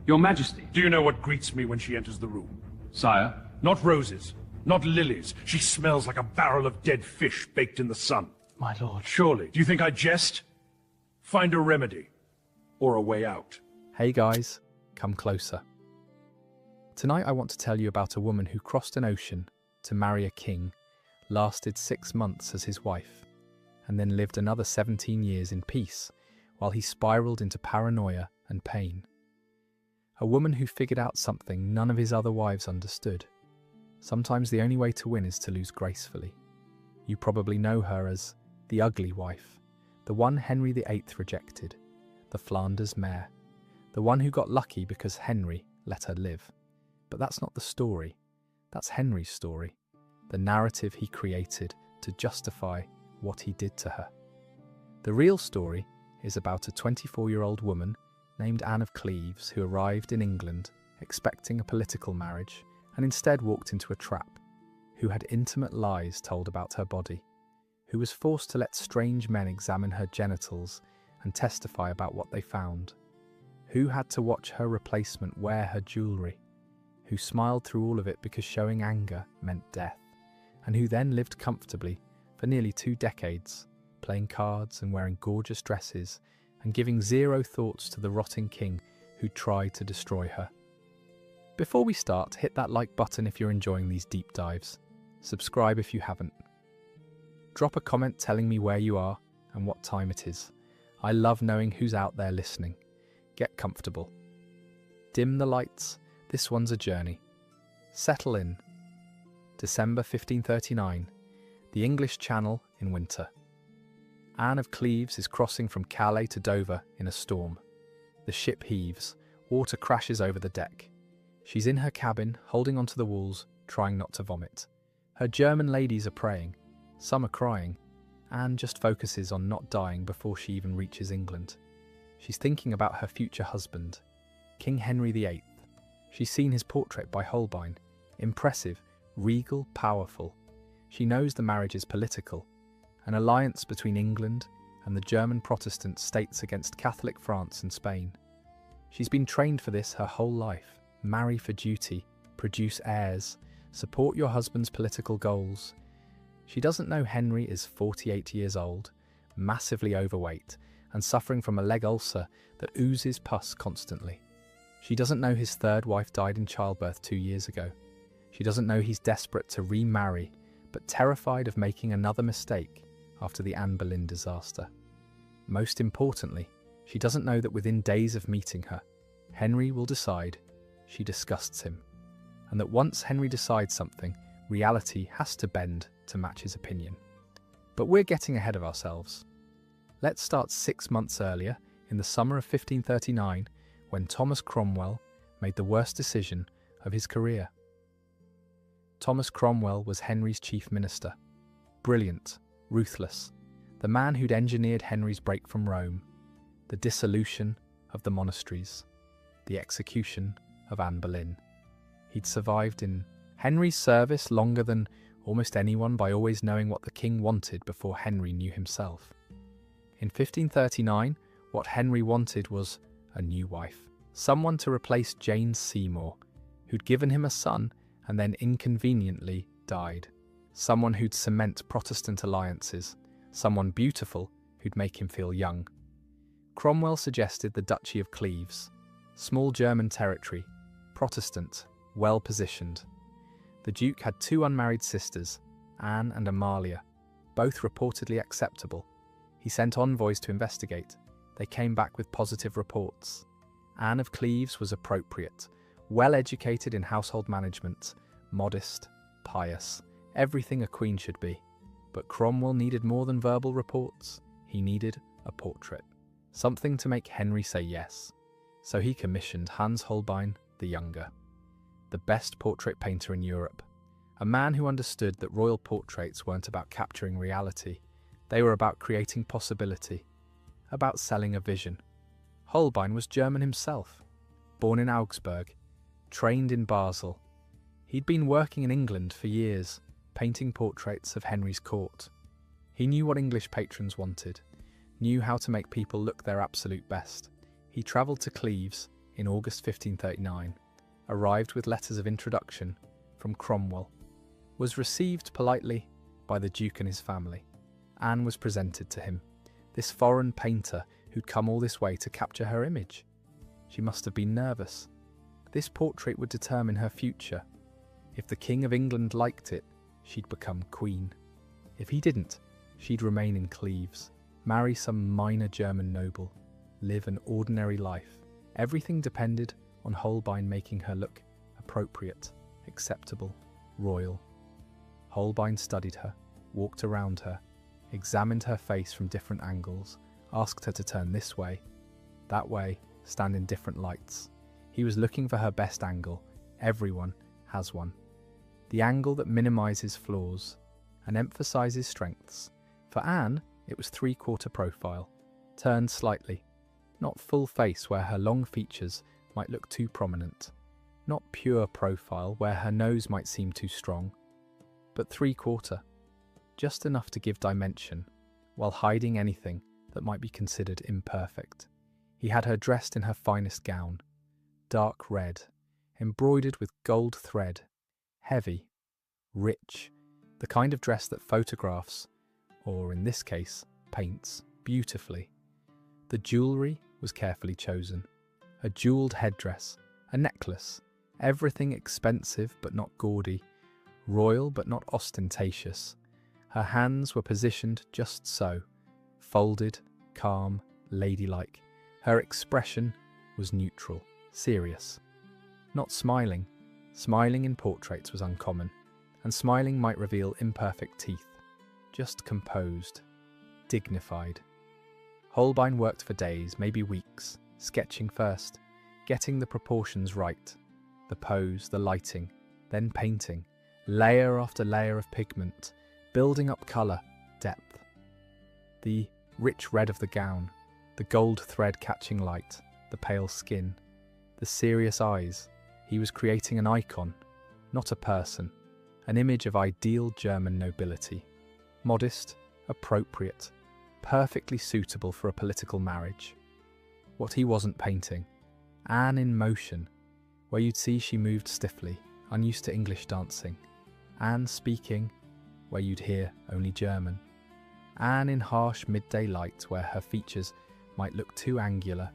Your Majesty. Do you know what greets me when she enters the room? Sire. Not roses, not lilies. She smells like a barrel of dead fish baked in the sun. My lord. Surely. Do you think I jest? Find a remedy. Or a way out. Hey guys, come closer. Tonight I want to tell you about a woman who crossed an ocean to marry a king, lasted 6 months as his wife, and then lived another 17 years in peace while he spiraled into paranoia and pain. A woman who figured out something none of his other wives understood. Sometimes the only way to win is to lose gracefully. You probably know her as the ugly wife, the one Henry VIII rejected, the Flanders Mare, the one who got lucky because Henry let her live. But that's not the story. That's Henry's story, the narrative he created to justify what he did to her. The real story is about a 24-year-old woman named Anne of Cleves who arrived in England expecting a political marriage and instead walked into a trap, who had intimate lies told about her body, who was forced to let strange men examine her genitals and testify about what they found, who had to watch her replacement wear her jewellery, who smiled through all of it because showing anger meant death, and who then lived comfortably for nearly 2 decades, playing cards and wearing gorgeous dresses and giving zero thoughts to the rotting king who tried to destroy her. Before we start, hit that like button if you're enjoying these deep dives. Subscribe if you haven't. Drop a comment telling me where you are and what time it is. I love knowing who's out there listening. Get comfortable. Dim the lights. This one's a journey. Settle in. December 1539. The English Channel in winter. Anne of Cleves is crossing from Calais to Dover in a storm. The ship heaves. Water crashes over the deck. She's in her cabin, holding onto the walls, trying not to vomit. Her German ladies are praying. Some are crying. Anne just focuses on not dying before she even reaches England. She's thinking about her future husband, King Henry VIII. She's seen his portrait by Holbein. Impressive, regal, powerful. She knows the marriage is political, an alliance between England and the German Protestant states against Catholic France and Spain. She's been trained for this her whole life. Marry for duty, produce heirs, support your husband's political goals. She doesn't know Henry is 48 years old, massively overweight, and suffering from a leg ulcer that oozes pus constantly. She doesn't know his 3rd wife died in childbirth 2 years ago. She doesn't know he's desperate to remarry, but terrified of making another mistake after the Anne Boleyn disaster. Most importantly, she doesn't know that within days of meeting her, Henry will decide she disgusts him, and that once Henry decides something, reality has to bend to match his opinion. But we're getting ahead of ourselves. Let's start 6 months earlier, in the summer of 1539, when Thomas Cromwell made the worst decision of his career. Thomas Cromwell was Henry's chief minister. Brilliant, ruthless, the man who'd engineered Henry's break from Rome, the dissolution of the monasteries, the execution of Anne Boleyn. He'd survived in Henry's service longer than almost anyone by always knowing what the king wanted before Henry knew himself. In 1539, what Henry wanted was a new wife, someone to replace Jane Seymour, who'd given him a son and then inconveniently died, someone who'd cement Protestant alliances, someone beautiful who'd make him feel young. Cromwell suggested the Duchy of Cleves, small German territory, Protestant, well-positioned. The Duke had 2 unmarried sisters, Anne and Amalia, both reportedly acceptable. He sent envoys to investigate. They came back with positive reports. Anne of Cleves was appropriate, well-educated in household management, modest, pious, everything a queen should be. But Cromwell needed more than verbal reports. He needed a portrait, something to make Henry say yes. So he commissioned Hans Holbein the Younger, the best portrait painter in Europe, a man who understood that royal portraits weren't about capturing reality. They were about creating possibility, about selling a vision. Holbein was German himself, born in Augsburg, trained in Basel. He'd been working in England for years, painting portraits of Henry's court. He knew what English patrons wanted, knew how to make people look their absolute best. He travelled to Cleves in August 1539, arrived with letters of introduction from Cromwell, was received politely by the Duke and his family. Anne was presented to him, this foreign painter who'd come all this way to capture her image. She must have been nervous. This portrait would determine her future. If the King of England liked it, she'd become queen. If he didn't, she'd remain in Cleves, marry some minor German noble, live an ordinary life. Everything depended on Holbein making her look appropriate, acceptable, royal. Holbein studied her, walked around her, examined her face from different angles, asked her to turn this way, that way, stand in different lights. He was looking for her best angle. Everyone has one. The angle that minimizes flaws and emphasizes strengths. For Anne, it was three-quarter profile, turned slightly, not full face where her long features might look too prominent, not pure profile where her nose might seem too strong, but three-quarter, just enough to give dimension while hiding anything that might be considered imperfect. He had her dressed in her finest gown, dark red, embroidered with gold thread, heavy, rich, the kind of dress that photographs, or in this case, paints, beautifully. The jewellery was carefully chosen. A jewelled headdress, a necklace, everything expensive but not gaudy, royal but not ostentatious. Her hands were positioned just so, folded, calm, ladylike. Her expression was neutral, serious. Not smiling. Smiling in portraits was uncommon, and smiling might reveal imperfect teeth. Just composed, dignified. Holbein worked for days, maybe weeks, sketching first, getting the proportions right, the pose, the lighting, then painting, layer after layer of pigment, building up colour, depth. The rich red of the gown, the gold thread catching light, the pale skin, the serious eyes. He was creating an icon, not a person, an image of ideal German nobility. Modest, appropriate, perfectly suitable for a political marriage. What he wasn't painting. Anne in motion, where you'd see she moved stiffly, unused to English dancing. Anne speaking, where you'd hear only German. Anne in harsh midday light, where her features might look too angular.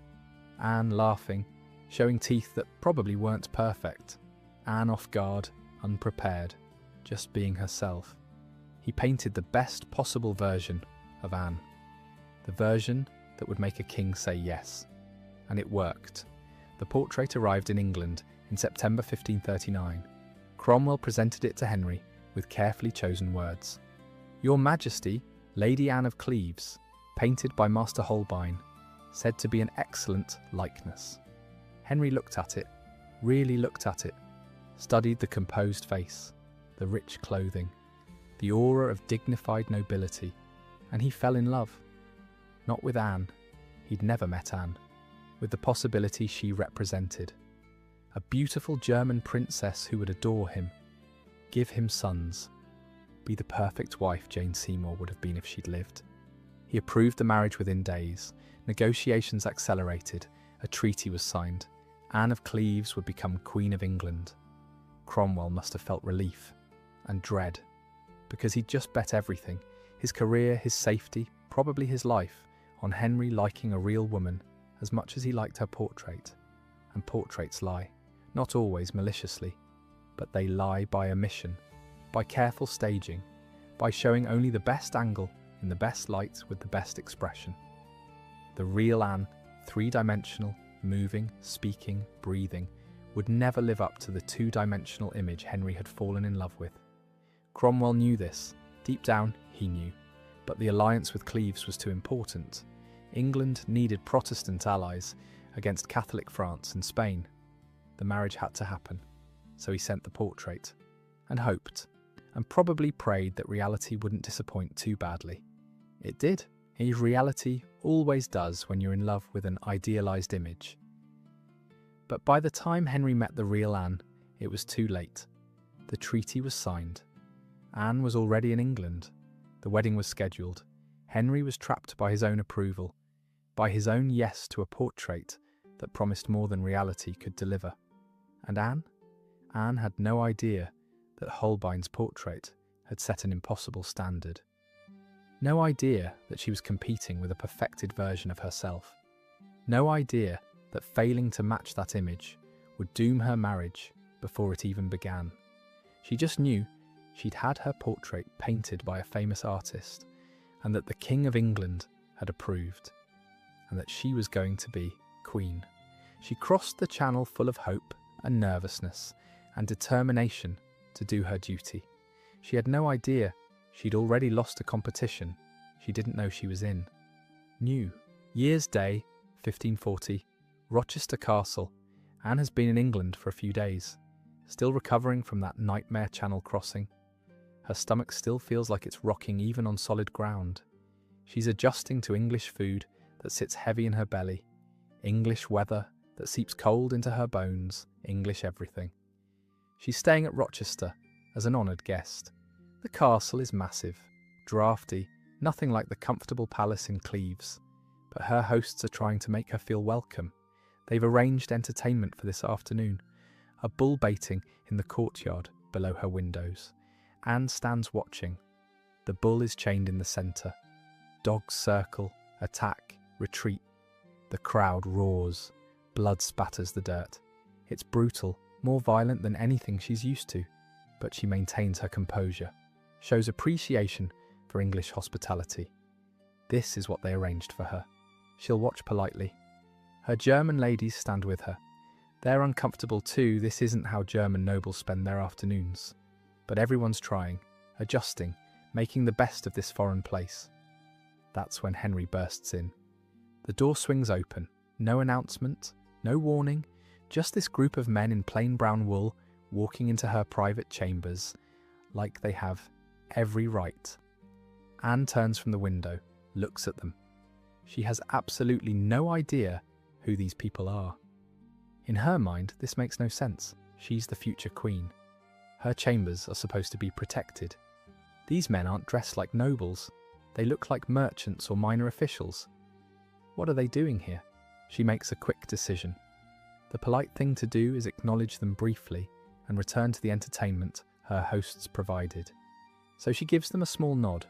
Anne laughing, showing teeth that probably weren't perfect. Anne off guard, unprepared, just being herself. He painted the best possible version of Anne. The version that would make a king say yes. And it worked. The portrait arrived in England in September 1539. Cromwell presented it to Henry with carefully chosen words. "Your Majesty, Lady Anne of Cleves, painted by Master Holbein, said to be an excellent likeness." Henry looked at it, really looked at it, studied the composed face, the rich clothing, the aura of dignified nobility, and he fell in love. Not with Anne, he'd never met Anne, with the possibility she represented. A beautiful German princess who would adore him, give him sons, be the perfect wife Jane Seymour would have been if she'd lived. He approved the marriage within days, negotiations accelerated, a treaty was signed. Anne of Cleves would become Queen of England. Cromwell must have felt relief and dread, because he'd just bet everything, his career, his safety, probably his life, on Henry liking a real woman as much as he liked her portrait. And portraits lie, not always maliciously, but they lie by omission, by careful staging, by showing only the best angle in the best light with the best expression. The real Anne, three-dimensional, moving, speaking, breathing, would never live up to the two-dimensional image Henry had fallen in love with. Cromwell knew this. Deep down, he knew. But the alliance with Cleves was too important. England needed Protestant allies against Catholic France and Spain. The marriage had to happen, so he sent the portrait, and hoped, and probably prayed that reality wouldn't disappoint too badly. It did. Reality always does when you're in love with an idealised image. But by the time Henry met the real Anne, it was too late. The treaty was signed. Anne was already in England. The wedding was scheduled. Henry was trapped by his own approval, by his own yes to a portrait that promised more than reality could deliver. And Anne? Anne had no idea that Holbein's portrait had set an impossible standard. No idea that she was competing with a perfected version of herself. No idea that failing to match that image would doom her marriage before it even began. She just knew she'd had her portrait painted by a famous artist, and that the King of England had approved, and that she was going to be Queen. She crossed the Channel full of hope and nervousness and determination to do her duty. She had no idea she'd already lost a competition she didn't know she was in. New Year's Day, 1540, Rochester Castle. Anne has been in England for a few days, still recovering from that nightmare Channel crossing. Her stomach still feels like it's rocking even on solid ground. She's adjusting to English food that sits heavy in her belly, English weather that seeps cold into her bones, English everything. She's staying at Rochester as an honoured guest. The castle is massive, draughty, nothing like the comfortable palace in Cleves, but her hosts are trying to make her feel welcome. They've arranged entertainment for this afternoon, a bull baiting in the courtyard below her windows. Anne stands watching. The bull is chained in the centre. Dogs circle, attack, retreat. The crowd roars. Blood spatters the dirt. It's brutal, more violent than anything she's used to, but she maintains her composure, shows appreciation for English hospitality. This is what they arranged for her. She'll watch politely. Her German ladies stand with her. They're uncomfortable too. This isn't how German nobles spend their afternoons. But everyone's trying, adjusting, making the best of this foreign place. That's when Henry bursts in. The door swings open. No announcement, no warning, just this group of men in plain brown wool walking into her private chambers like they have every right. Anne turns from the window, looks at them. She has absolutely no idea who these people are. In her mind, this makes no sense. She's the future queen. Her chambers are supposed to be protected. These men aren't dressed like nobles. They look like merchants or minor officials. What are they doing here? She makes a quick decision. The polite thing to do is acknowledge them briefly and return to the entertainment her hosts provided. So she gives them a small nod,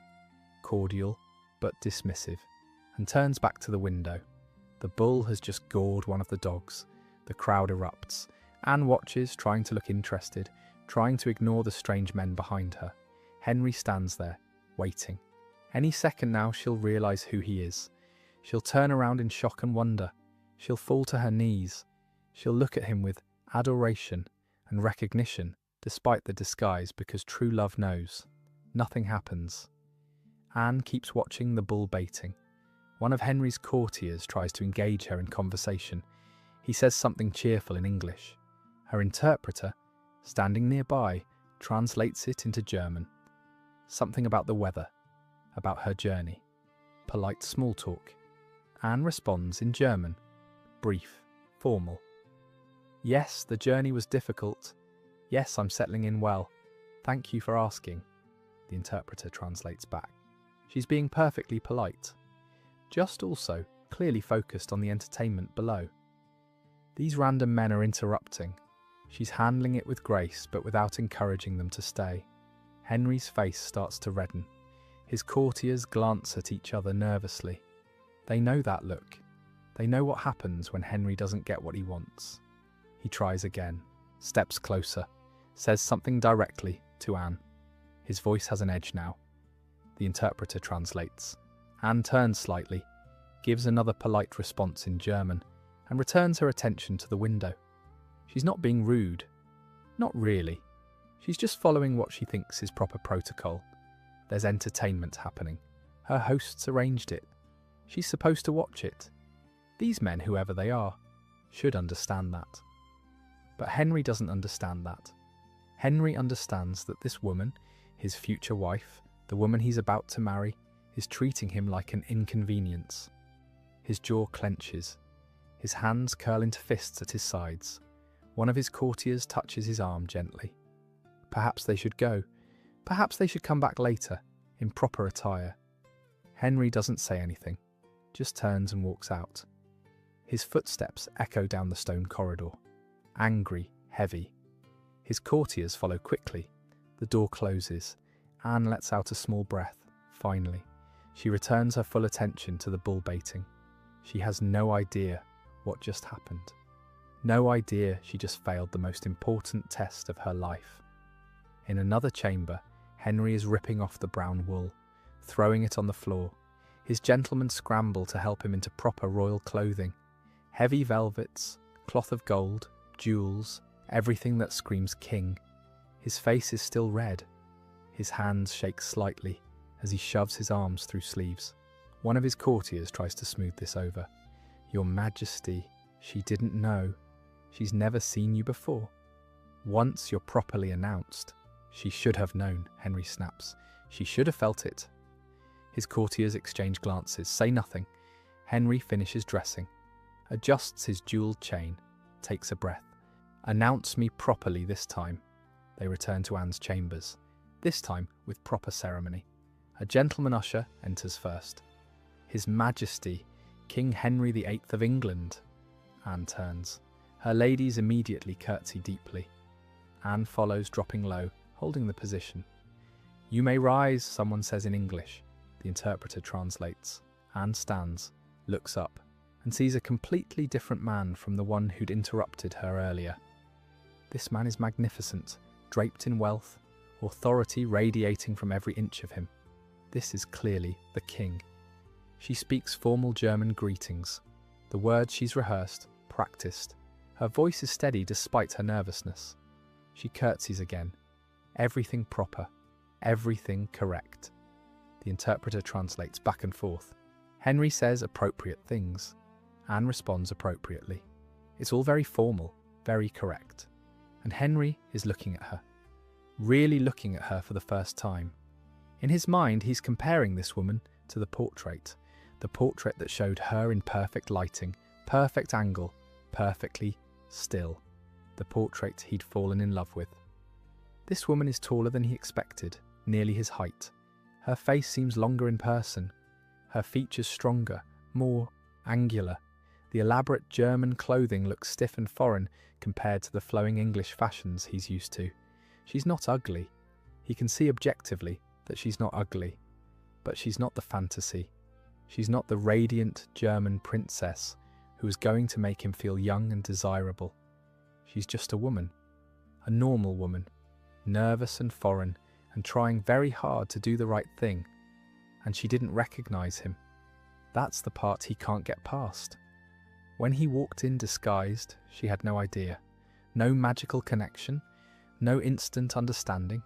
cordial but dismissive, and turns back to the window. The bull has just gored one of the dogs. The crowd erupts. Anne watches, trying to look interested, trying to ignore the strange men behind her. Henry stands there, waiting. Any second now she'll realise who he is. She'll turn around in shock and wonder. She'll fall to her knees. She'll look at him with adoration and recognition, despite the disguise, because true love knows. Nothing happens. Anne keeps watching the bull baiting. One of Henry's courtiers tries to engage her in conversation. He says something cheerful in English. Her interpreter, standing nearby, translates it into German. Something about the weather, about her journey. Polite small talk. Anne responds in German, brief, formal. Yes, the journey was difficult. Yes, I'm settling in well. Thank you for asking. The interpreter translates back. She's being perfectly polite, just also clearly focused on the entertainment below. These random men are interrupting. She's handling it with grace, but without encouraging them to stay. Henry's face starts to redden. His courtiers glance at each other nervously. They know that look. They know what happens when Henry doesn't get what he wants. He tries again, steps closer, says something directly to Anne. His voice has an edge now. The interpreter translates. Anne turns slightly, gives another polite response in German, and returns her attention to the window. She's not being rude. Not really. She's just following what she thinks is proper protocol. There's entertainment happening. Her hosts arranged it. She's supposed to watch it. These men, whoever they are, should understand that. But Henry doesn't understand that. Henry understands that this woman, his future wife, the woman he's about to marry, is treating him like an inconvenience. His jaw clenches. His hands curl into fists at his sides. One of his courtiers touches his arm gently. Perhaps they should go. Perhaps they should come back later, in proper attire. Henry doesn't say anything, just turns and walks out. His footsteps echo down the stone corridor. Angry, heavy. His courtiers follow quickly. The door closes. Anne lets out a small breath. Finally, she returns her full attention to the bull baiting. She has no idea what just happened. No idea she just failed the most important test of her life. In another chamber, Henry is ripping off the brown wool, throwing it on the floor. His gentlemen scramble to help him into proper royal clothing. Heavy velvets, cloth of gold, jewels, everything that screams king. His face is still red. His hands shake slightly as he shoves his arms through sleeves. One of his courtiers tries to smooth this over. "Your Majesty, she didn't know. She's never seen you before. Once you're properly announced." "She should have known," Henry snaps. "She should have felt it." His courtiers exchange glances, say nothing. Henry finishes dressing, adjusts his jewelled chain, takes a breath. "Announce me properly this time." They return to Anne's chambers, this time with proper ceremony. A gentleman usher enters first. "His Majesty, King Henry VIII of England." Anne turns. Her ladies immediately curtsy deeply. Anne follows, dropping low, holding the position. "You may rise," someone says in English. The interpreter translates. Anne stands, looks up, and sees a completely different man from the one who'd interrupted her earlier. This man is magnificent, draped in wealth, authority radiating from every inch of him. This is clearly the king. She speaks formal German greetings. The words she's rehearsed, practiced. Her voice is steady despite her nervousness. She curtsies again. Everything proper, everything correct. The interpreter translates back and forth. Henry says appropriate things. Anne responds appropriately. It's all very formal, very correct. And Henry is looking at her. Really looking at her for the first time. In his mind, he's comparing this woman to the portrait that showed her in perfect lighting, perfect angle, perfectly still. The portrait he'd fallen in love with. This woman is taller than he expected, nearly his height. Her face seems longer in person. Her features stronger, more angular. The elaborate German clothing looks stiff and foreign compared to the flowing English fashions he's used to. She's not ugly. He can see objectively that she's not ugly. But she's not the fantasy. She's not the radiant German princess who is going to make him feel young and desirable. She's just a woman. A normal woman. Nervous and foreign and trying very hard to do the right thing. And she didn't recognize him. That's the part he can't get past. When he walked in disguised, she had no idea. No magical connection. No instant understanding.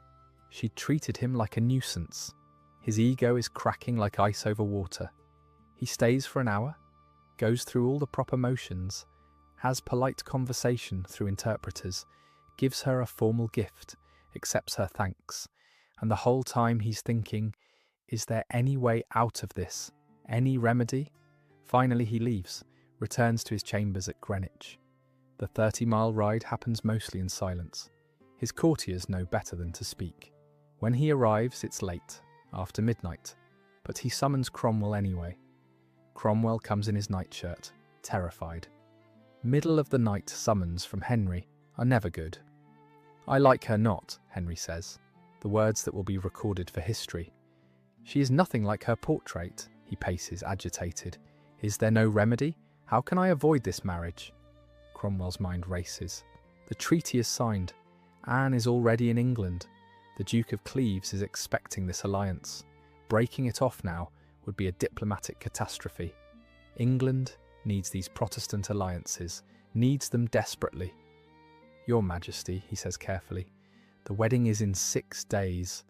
She treated him like a nuisance. His ego is cracking like ice over water. He stays for an hour, goes through all the proper motions, has polite conversation through interpreters, gives her a formal gift, accepts her thanks, and the whole time he's thinking, is there any way out of this? Any remedy? Finally he leaves, returns to his chambers at Greenwich. The 30-mile ride happens mostly in silence. His courtiers know better than to speak. When he arrives, it's late, after midnight, but he summons Cromwell anyway. Cromwell comes in his nightshirt, terrified. Middle of the night summons from Henry are never good. "I like her not," Henry says, the words that will be recorded for history. "She is nothing like her portrait," he paces, agitated. "Is there no remedy? How can I avoid this marriage?" Cromwell's mind races. The treaty is signed. Anne is already in England. The Duke of Cleves is expecting this alliance. Breaking it off now would be a diplomatic catastrophe. England needs these Protestant alliances, needs them desperately. "Your Majesty," he says carefully, "the wedding is in 6 days.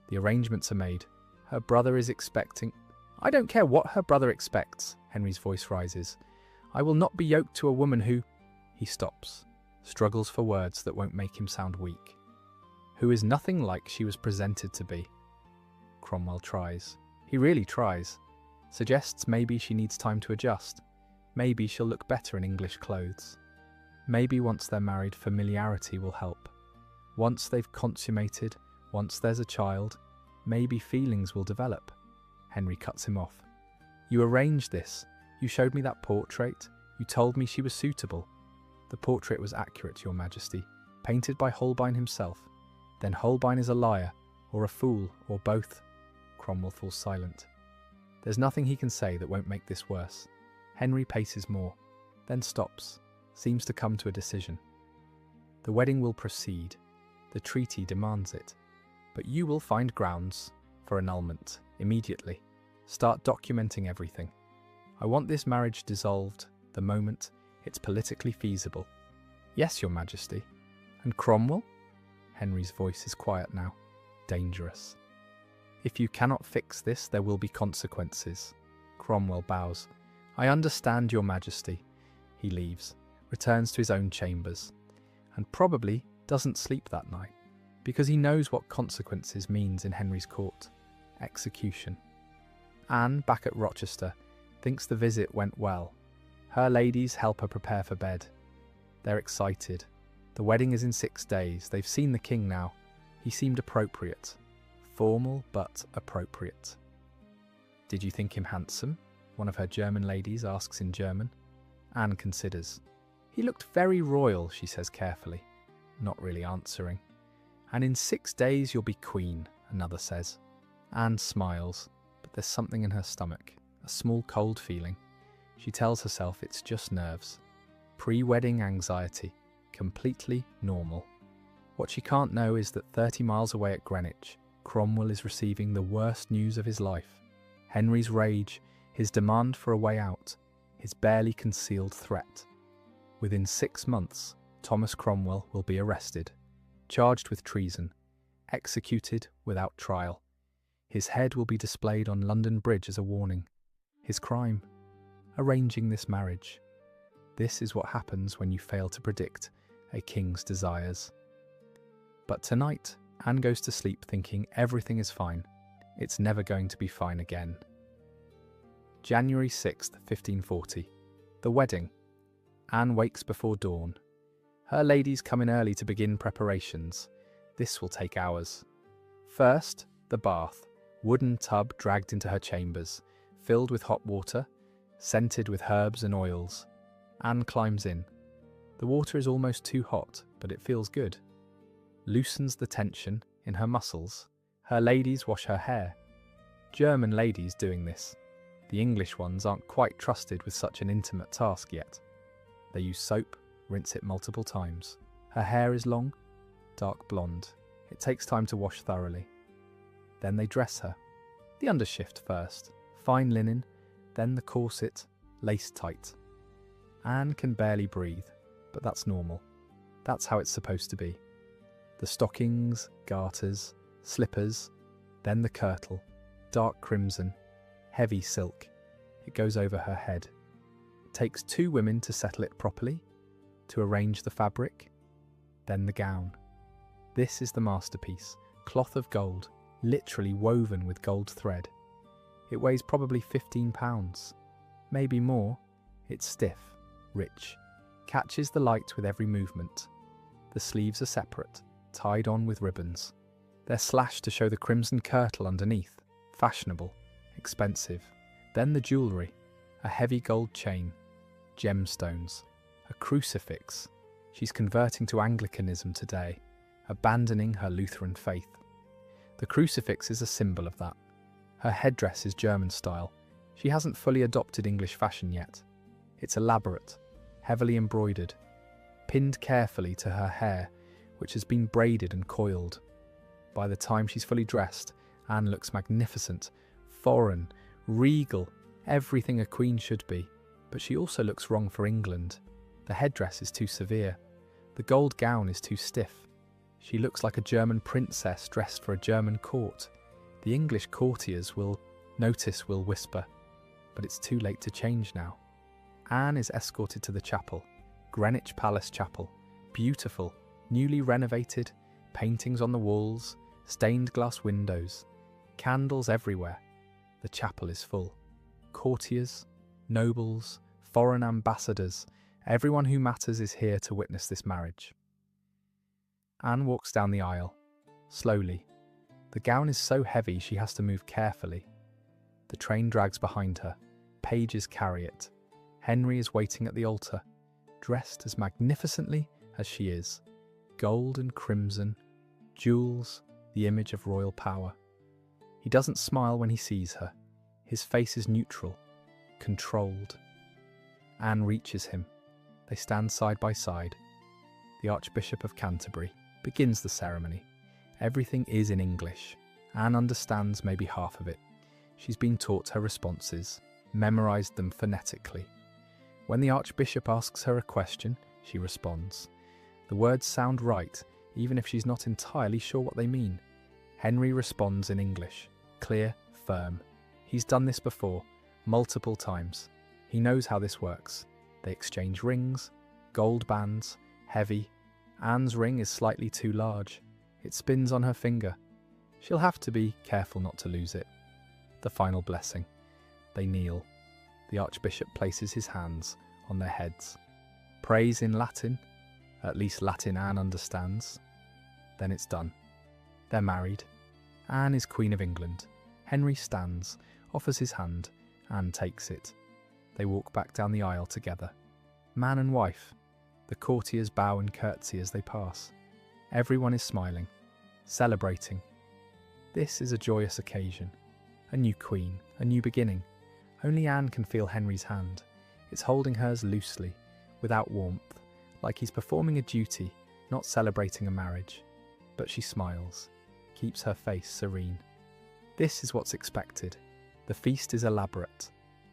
The arrangements are made. Her brother is expecting—" "I don't care what her brother expects," Henry's voice rises. "I will not be yoked to a woman who—" He stops, struggles for words that won't make him sound weak. "Who is nothing like she was presented to be." Cromwell tries. He really tries. Suggests maybe she needs time to adjust. Maybe she'll look better in English clothes. Maybe once they're married, familiarity will help. Once they've consummated, once there's a child, maybe feelings will develop. Henry cuts him off. "You arranged this. You showed me that portrait. You told me she was suitable. The portrait was accurate, Your Majesty, painted by Holbein himself. Then Holbein is a liar, or a fool, or both. Cromwell falls silent. There's nothing he can say that won't make this worse. Henry paces more, then stops, seems to come to a decision. The wedding will proceed. The treaty demands it. But you will find grounds for annulment immediately. Start documenting everything. I want this marriage dissolved the moment it's politically feasible. Yes, Your Majesty. And Cromwell? Henry's voice is quiet now. Dangerous. If you cannot fix this, there will be consequences. Cromwell bows. I understand, Your Majesty. He leaves, returns to his own chambers, and probably doesn't sleep that night, because he knows what consequences means in Henry's court. Execution. Anne, back at Rochester, thinks the visit went well. Her ladies help her prepare for bed. They're excited. The wedding is in 6 days. They've seen the king now. He seemed appropriate. Formal, but appropriate. Did you think him handsome? One of her German ladies asks in German. Anne considers. He looked very royal, she says carefully, not really answering. And in 6 days you'll be queen, another says. Anne smiles, but there's something in her stomach, a small cold feeling. She tells herself it's just nerves. Pre-wedding anxiety, completely normal. What she can't know is that 30 miles away at Greenwich, Cromwell is receiving the worst news of his life. Henry's rage, his demand for a way out, his barely concealed threat. Within 6 months, Thomas Cromwell will be arrested, charged with treason, executed without trial. His head will be displayed on London Bridge as a warning. His crime? Arranging this marriage. This is what happens when you fail to predict a king's desires. But tonight, Anne goes to sleep thinking everything is fine. It's never going to be fine again. January 6th, 1540. The wedding. Anne wakes before dawn. Her ladies come in early to begin preparations. This will take hours. First, the bath. Wooden tub dragged into her chambers, filled with hot water, scented with herbs and oils. Anne climbs in. The water is almost too hot, but it feels good. Loosens the tension in her muscles. Her ladies wash her hair. German ladies doing this. The English ones aren't quite trusted with such an intimate task yet. They use soap, rinse it multiple times. Her hair is long, dark blonde. It takes time to wash thoroughly. Then they dress her. The undershift first, fine linen, then the corset, laced tight. Anne can barely breathe, but that's normal. That's how it's supposed to be. The stockings, garters, slippers, then the kirtle, dark crimson, heavy silk. It goes over her head. It takes 2 women to settle it properly, to arrange the fabric, then the gown. This is the masterpiece, cloth of gold, literally woven with gold thread. It weighs probably 15 pounds, maybe more. It's stiff, rich, catches the light with every movement. The sleeves are separate, tied on with ribbons. They're slashed to show the crimson kirtle underneath, fashionable, expensive. Then the jewellery, a heavy gold chain, gemstones, a crucifix. She's converting to Anglicanism today, abandoning her Lutheran faith. The crucifix is a symbol of that. Her headdress is German style. She hasn't fully adopted English fashion yet. It's elaborate, heavily embroidered, pinned carefully to her hair, which has been braided and coiled. By the time she's fully dressed, Anne looks magnificent, foreign, regal, everything a queen should be. But she also looks wrong for England. The headdress is too severe. The gold gown is too stiff. She looks like a German princess dressed for a German court. The English courtiers will whisper, but it's too late to change now. Anne is escorted to the chapel, Greenwich Palace Chapel, beautiful, newly renovated, paintings on the walls, stained glass windows, candles everywhere. The chapel is full. Courtiers, nobles, foreign ambassadors, everyone who matters is here to witness this marriage. Anne walks down the aisle, slowly. The gown is so heavy she has to move carefully. The train drags behind her. Pages carry it. Henry is waiting at the altar, dressed as magnificently as she is. Gold and crimson, jewels, the image of royal power. He doesn't smile when he sees her. His face is neutral, controlled. Anne reaches him. They stand side by side. The Archbishop of Canterbury begins the ceremony. Everything is in English. Anne understands maybe half of it. She's been taught her responses, memorized them phonetically. When the Archbishop asks her a question, she responds. The words sound right, even if she's not entirely sure what they mean. Henry responds in English, clear, firm. He's done this before, multiple times. He knows how this works. They exchange rings, gold bands, heavy. Anne's ring is slightly too large. It spins on her finger. She'll have to be careful not to lose it. The final blessing. They kneel. The Archbishop places his hands on their heads. Prays in Latin. At least Latin Anne understands. Then it's done. They're married. Anne is Queen of England. Henry stands, offers his hand. Anne takes it. They walk back down the aisle together. Man and wife. The courtiers bow and curtsy as they pass. Everyone is smiling, celebrating. This is a joyous occasion. A new queen, a new beginning. Only Anne can feel Henry's hand. It's holding hers loosely, without warmth, like he's performing a duty, not celebrating a marriage. But she smiles, keeps her face serene. This is what's expected. The feast is elaborate.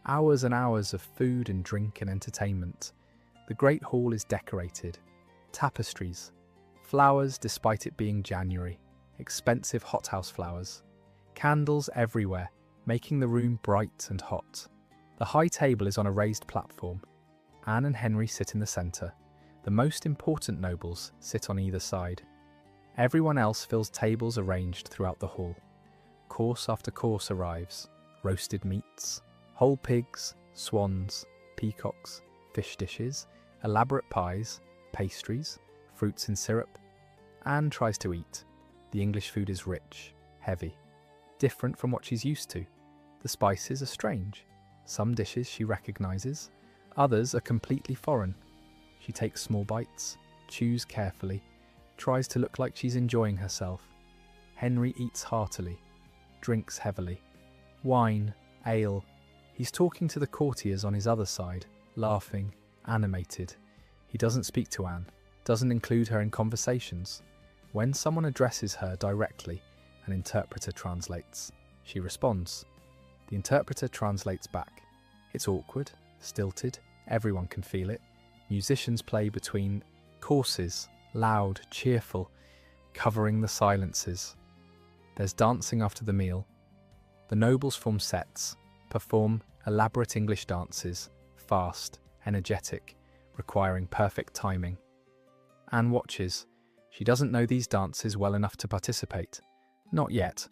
Hours and hours of food and drink and entertainment. The great hall is decorated. Tapestries. Flowers despite it being January. Expensive hothouse flowers. Candles everywhere, making the room bright and hot. The high table is on a raised platform. Anne and Henry sit in the centre. The most important nobles sit on either side. Everyone else fills tables arranged throughout the hall. Course after course arrives. Roasted meats, whole pigs, swans, peacocks, fish dishes, elaborate pies, pastries, fruits in syrup. Anne tries to eat. The English food is rich, heavy, different from what she's used to. The spices are strange. Some dishes she recognises, others are completely foreign. She takes small bites, chews carefully, tries to look like she's enjoying herself. Henry eats heartily, drinks heavily. Wine, ale. He's talking to the courtiers on his other side, laughing, animated. He doesn't speak to Anne, doesn't include her in conversations. When someone addresses her directly, an interpreter translates. She responds. The interpreter translates back. It's awkward, stilted, everyone can feel it. Musicians play between courses, loud, cheerful, covering the silences. There's dancing after the meal. The nobles form sets, perform elaborate English dances, fast, energetic, requiring perfect timing. Anne watches. She doesn't know these dances well enough to participate. Not yet.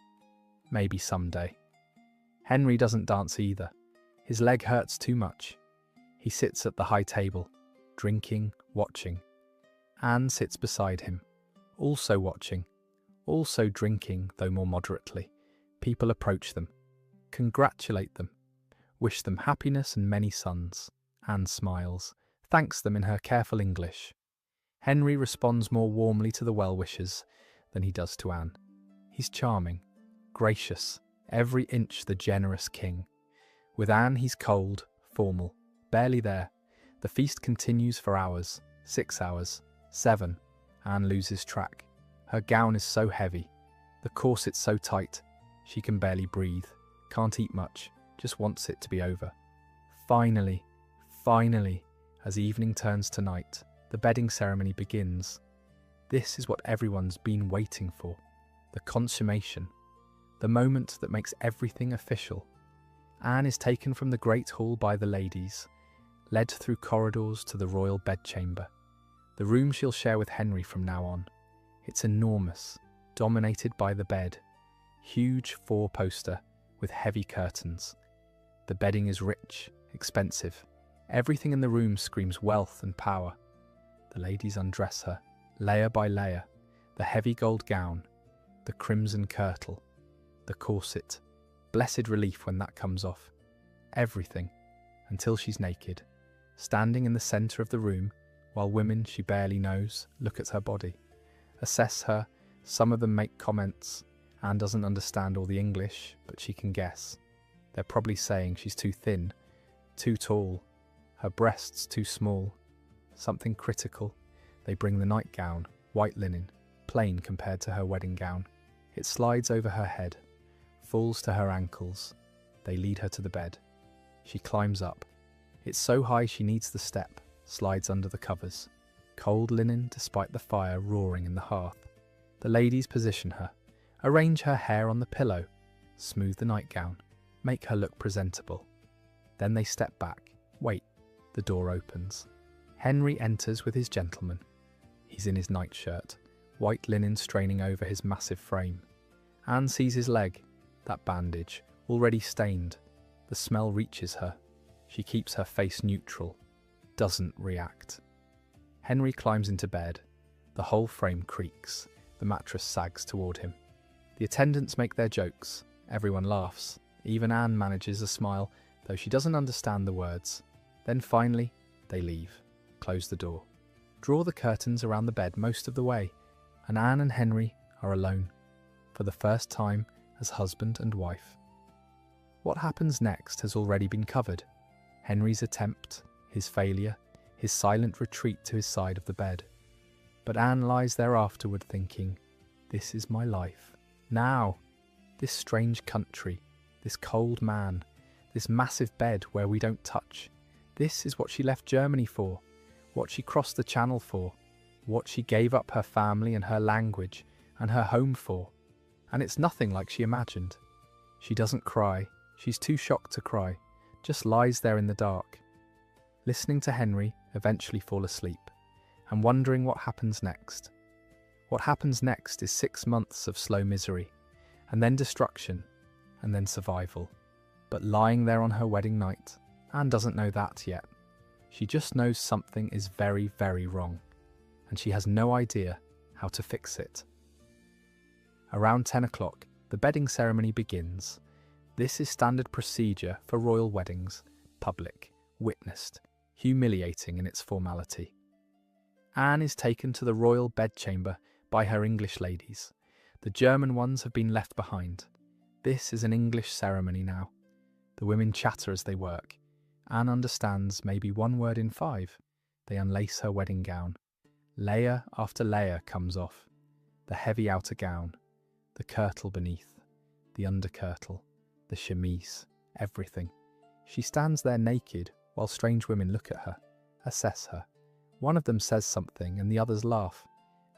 Maybe someday. Henry doesn't dance either. His leg hurts too much. He sits at the high table, drinking, watching. Anne sits beside him, also watching, also drinking, though more moderately. People approach them, congratulate them, wish them happiness and many sons. Anne smiles, thanks them in her careful English. Henry responds more warmly to the well-wishers than he does to Anne. He's charming, gracious, every inch the generous king. With Anne he's cold, formal, barely there. The feast continues for hours, 6 hours, 7. Anne loses track. Her gown is so heavy, the corset so tight, she can barely breathe, can't eat much, just wants it to be over. Finally, as evening turns to night, the bedding ceremony begins. This is what everyone's been waiting for, the consummation, the moment that makes everything official. Anne is taken from the great hall by the ladies, led through corridors to the royal bedchamber, the room she'll share with Henry from now on. It's enormous, dominated by the bed, huge 4-poster with heavy curtains. The bedding is rich, expensive. Everything in the room screams wealth and power. The ladies undress her, layer by layer, the heavy gold gown, the crimson kirtle, the corset. Blessed relief when that comes off. Everything, until she's naked. standing in the centre of the room, while women she barely knows look at her body, assess her. Some of them make comments. Anne doesn't understand all the English, but she can guess. They're probably saying she's too thin, too tall, her breasts too small. Something critical. They bring the nightgown, white linen, plain compared to her wedding gown. It slides over her head, falls to her ankles. They lead her to the bed. She climbs up. It's so high she needs the step, slides under the covers. Cold linen despite the fire roaring in the hearth. The ladies position her, arrange her hair on the pillow, smooth the nightgown, make her look presentable. Then they step back. Wait, the door opens. Henry enters with his gentleman. He's in his nightshirt, white linen straining over his massive frame. Anne sees his leg, that bandage, already stained. The smell reaches her. She keeps her face neutral, doesn't react. Henry climbs into bed. The whole frame creaks. The mattress sags toward him. The attendants make their jokes. Everyone laughs. Even Anne manages a smile, though she doesn't understand the words. Then finally, they leave. Close the door. Draw the curtains around the bed most of the way, and Anne and Henry are alone, for the first time as husband and wife. What happens next has already been covered. Henry's attempt, his failure, his silent retreat to his side of the bed. But Anne lies there afterward thinking, this is my life. Now, this strange country, this cold man, this massive bed where we don't touch. This is what she left Germany for, what she crossed the channel for, what she gave up her family and her language and her home for. And it's nothing like she imagined. She doesn't cry. She's too shocked to cry, just lies there in the dark, listening to Henry eventually fall asleep, and wondering what happens next. What happens next is 6 months of slow misery, and then destruction, and then survival. But lying there on her wedding night, Anne doesn't know that yet. She just knows something is very, very wrong, and she has no idea how to fix it. Around 10 o'clock, the bedding ceremony begins. This is standard procedure for royal weddings, public, witnessed, humiliating in its formality. Anne is taken to the royal bedchamber by her English ladies. The German ones have been left behind. This is an English ceremony now. The women chatter as they work. Anne understands maybe 1 word in 5. They unlace her wedding gown. Layer after layer comes off. The heavy outer gown, the kirtle beneath, the underkirtle, the chemise, everything. She stands there naked while strange women look at her, assess her. One of them says something and the others laugh.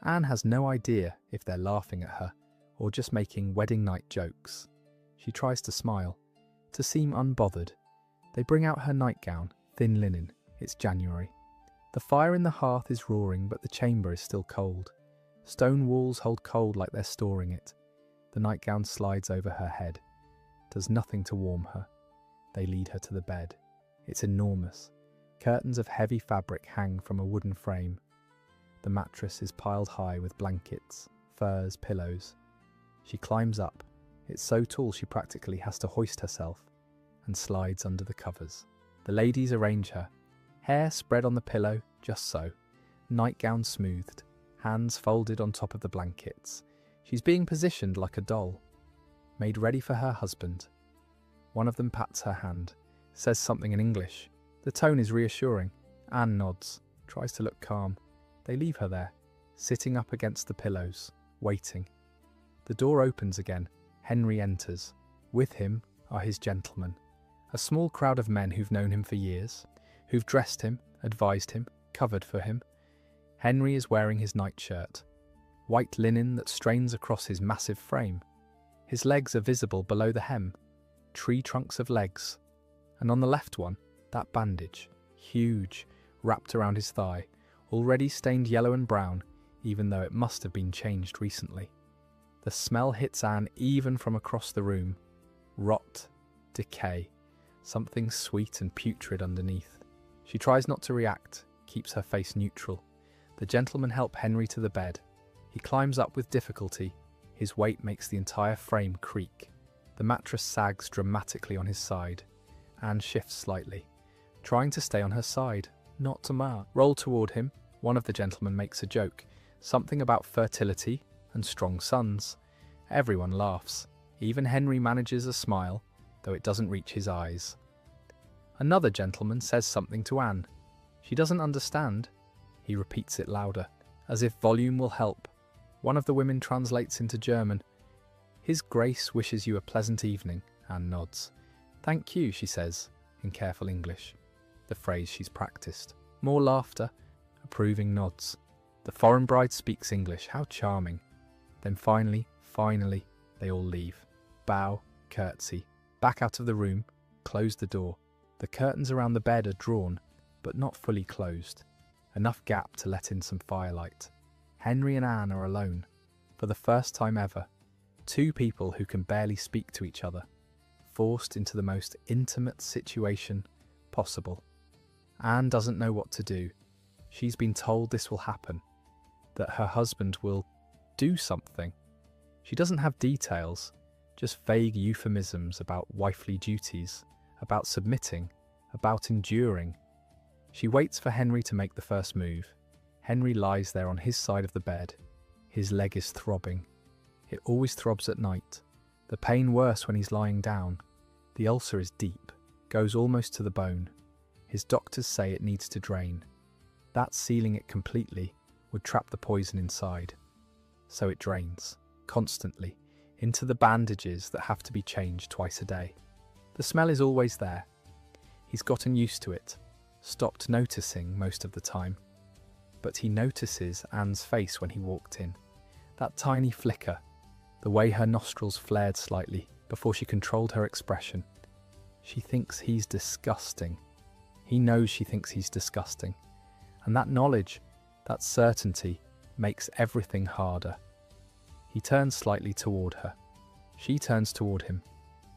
Anne has no idea if they're laughing at her or just making wedding night jokes. She tries to smile, to seem unbothered. They bring out her nightgown, thin linen. It's January. The fire in the hearth is roaring, but the chamber is still cold. Stone walls hold cold like they're storing it. The nightgown slides over her head, does nothing to warm her. They lead her to the bed. It's enormous. Curtains of heavy fabric hang from a wooden frame. The mattress is piled high with blankets, furs, pillows. She climbs up. It's so tall she practically has to hoist herself, and slides under the covers. The ladies arrange her. Hair spread on the pillow, just so. Nightgown smoothed, hands folded on top of the blankets. She's being positioned like a doll, made ready for her husband. One of them pats her hand, says something in English. The tone is reassuring. Anne nods, tries to look calm. They leave her there, sitting up against the pillows, waiting. The door opens again. Henry enters. With him are his gentlemen, a small crowd of men who've known him for years, who've dressed him, advised him, covered for him. Henry is wearing his nightshirt, white linen that strains across his massive frame. His legs are visible below the hem, tree trunks of legs. And on the left one, that bandage, huge, wrapped around his thigh, already stained yellow and brown, even though it must have been changed recently. The smell hits Anne even from across the room. Rot, decay, something sweet and putrid underneath. She tries not to react, keeps her face neutral. The gentlemen help Henry to the bed. He climbs up with difficulty. His weight makes the entire frame creak. The mattress sags dramatically on his side. Anne shifts slightly, trying to stay on her side, not to roll toward him. One of the gentlemen makes a joke, something about fertility and strong sons. Everyone laughs. Even Henry manages a smile, though it doesn't reach his eyes. Another gentleman says something to Anne. She doesn't understand. He repeats it louder, as if volume will help. One of the women translates into German. "His Grace wishes you a pleasant evening," Anne nods. "Thank you," she says, in careful English, the phrase she's practiced. More laughter, approving nods. The foreign bride speaks English. How charming. Then finally, they all leave. Bow, curtsy, back out of the room, close the door. The curtains around the bed are drawn, but not fully closed. Enough gap to let in some firelight. Henry and Anne are alone, for the first time ever. Two people who can barely speak to each other, forced into the most intimate situation possible. Anne doesn't know what to do. She's been told this will happen, that her husband will do something. She doesn't have details, just vague euphemisms about wifely duties, about submitting, about enduring. She waits for Henry to make the first move. Henry lies there on his side of the bed. His leg is throbbing. It always throbs at night. The pain worse when he's lying down. The ulcer is deep, goes almost to the bone. His doctors say it needs to drain. That sealing it completely would trap the poison inside. So it drains, constantly, into the bandages that have to be changed twice a day. The smell is always there. He's gotten used to it, stopped noticing most of the time. But he notices Anne's face when he walked in. That tiny flicker, the way her nostrils flared slightly before she controlled her expression. She thinks he's disgusting. He knows she thinks he's disgusting. And that knowledge, that certainty, makes everything harder. He turns slightly toward her. She turns toward him.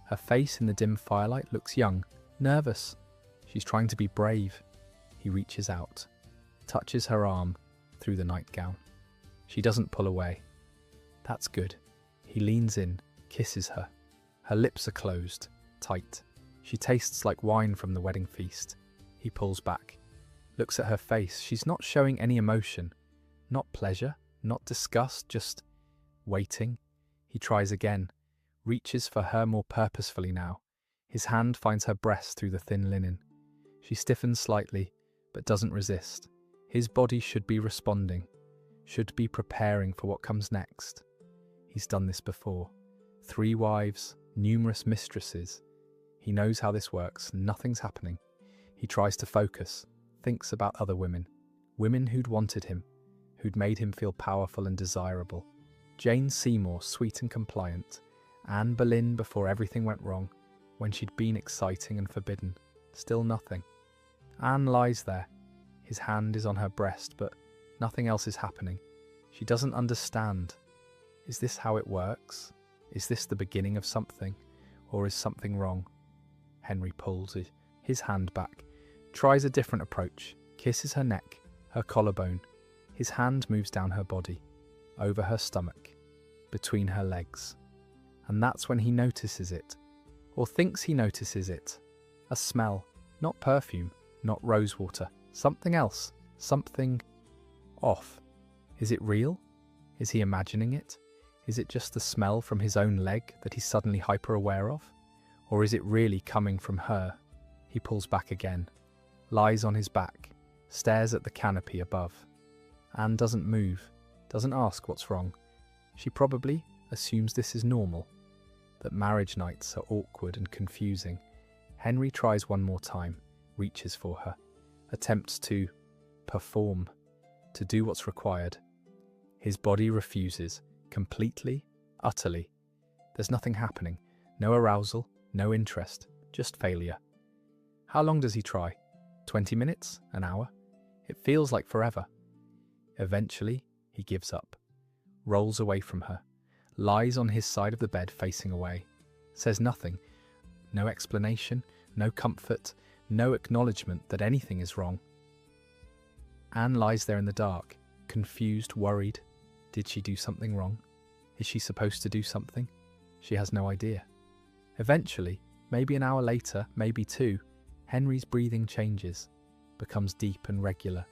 Her face in the dim firelight looks young, nervous. She's trying to be brave. He reaches out, touches her arm through the nightgown. She doesn't pull away. That's good. He leans in, kisses her. Her lips are closed, tight. She tastes like wine from the wedding feast. He pulls back, looks at her face. She's not showing any emotion. Not pleasure, not disgust, just waiting. He tries again, reaches for her more purposefully now. His hand finds her breast through the thin linen. She stiffens slightly, but doesn't resist. His body should be responding, should be preparing for what comes next. He's done this before. 3 wives, numerous mistresses. He knows how this works. Nothing's happening. He tries to focus, thinks about other women. Women who'd wanted him, who'd made him feel powerful and desirable. Jane Seymour, sweet and compliant. Anne Boleyn before everything went wrong, when she'd been exciting and forbidden. Still nothing. Anne lies there. His hand is on her breast, but nothing else is happening. She doesn't understand. Is this how it works? Is this the beginning of something? Or is something wrong? Henry pulls his hand back, tries a different approach, kisses her neck, her collarbone. His hand moves down her body, over her stomach, between her legs. And that's when he notices it, or thinks he notices it. A smell, not perfume, not rosewater, something else, something off. Is it real? Is he imagining it? Is it just the smell from his own leg that he's suddenly hyper-aware of? Or is it really coming from her? He pulls back again, lies on his back, stares at the canopy above. Anne doesn't move, doesn't ask what's wrong. She probably assumes this is normal, that marriage nights are awkward and confusing. Henry tries one more time, reaches for her, attempts to perform, to do what's required. His body refuses, completely, utterly. There's nothing happening, no arousal, no interest, just failure. How long does he try? 20 minutes? An hour? It feels like forever. Eventually, he gives up, rolls away from her, lies on his side of the bed facing away, says nothing, no explanation, no comfort, no acknowledgement that anything is wrong. Anne lies there in the dark, confused, worried. Did she do something wrong? Is she supposed to do something? She has no idea. Eventually, maybe an hour later, maybe 2, Henry's breathing changes, becomes deep and regular.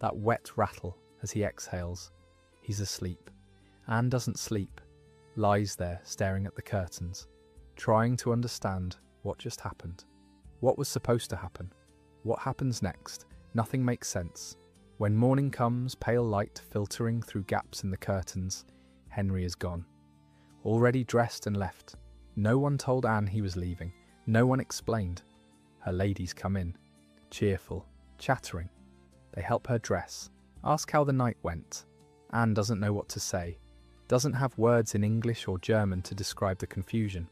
That wet rattle as he exhales. He's asleep. Anne doesn't sleep, lies there staring at the curtains, trying to understand what just happened. What was supposed to happen? What happens next? Nothing makes sense. When morning comes, pale light filtering through gaps in the curtains, Henry is gone. Already dressed and left. No one told Anne he was leaving. No one explained. Her ladies come in, cheerful, chattering. They help her dress, ask how the night went. Anne doesn't know what to say, doesn't have words in English or German to describe the confusion.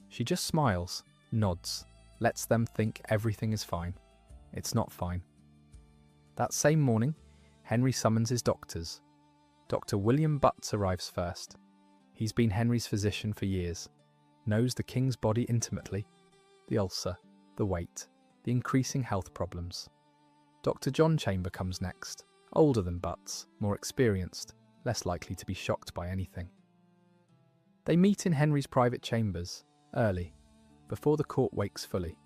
She just smiles, nods, lets them think everything is fine. It's not fine. That same morning, Henry summons his doctors. Dr. William Butts arrives first. He's been Henry's physician for years, knows the king's body intimately, the ulcer, the weight, the increasing health problems. Dr. John Chamber comes next, older than Butts, more experienced, less likely to be shocked by anything. They meet in Henry's private chambers, early, before the court wakes fully.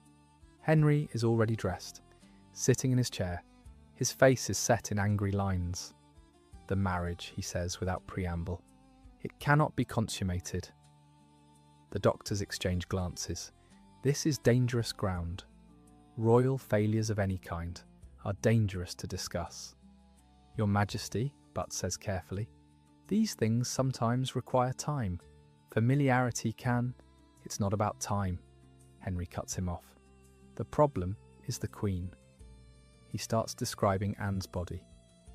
Henry is already dressed, sitting in his chair. His face is set in angry lines. The marriage, he says without preamble. It cannot be consummated. The doctors exchange glances. This is dangerous ground. Royal failures of any kind are dangerous to discuss. Your Majesty, Butts says carefully, these things sometimes require time. Familiarity can. It's not about time. Henry cuts him off. The problem is the Queen. He starts describing Anne's body,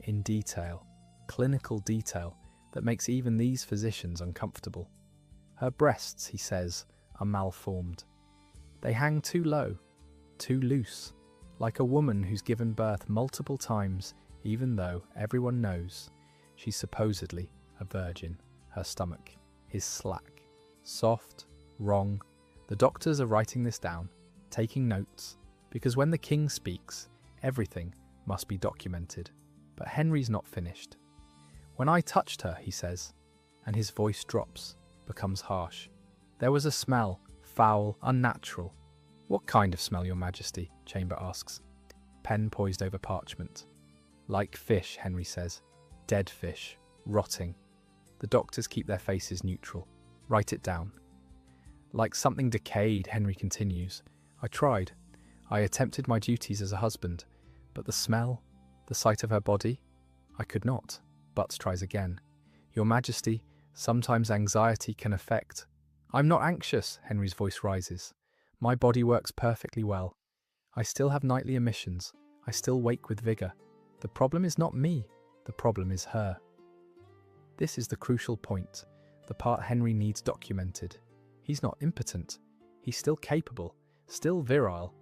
in detail, clinical detail that makes even these physicians uncomfortable. Her breasts, he says, are malformed. They hang too low, too loose, like a woman who's given birth multiple times, even though everyone knows she's supposedly a virgin. Her stomach is slack, soft, wrong. The doctors are writing this down, taking notes, because when the king speaks, everything must be documented. But Henry's not finished. When I touched her, he says, and his voice drops, becomes harsh. There was a smell, foul, unnatural. What kind of smell, Your Majesty? Chamber asks. Pen poised over parchment. Like fish, Henry says. Dead fish. Rotting. The doctors keep their faces neutral. Write it down. Like something decayed, Henry continues. I tried. I attempted my duties as a husband, but the smell, the sight of her body, I could not. Butts tries again. Your Majesty, sometimes anxiety can affect. I'm not anxious, Henry's voice rises. My body works perfectly well. I still have nightly emissions. I still wake with vigour. The problem is not me. The problem is her. This is the crucial point, the part Henry needs documented. He's not impotent. He's still capable, still virile.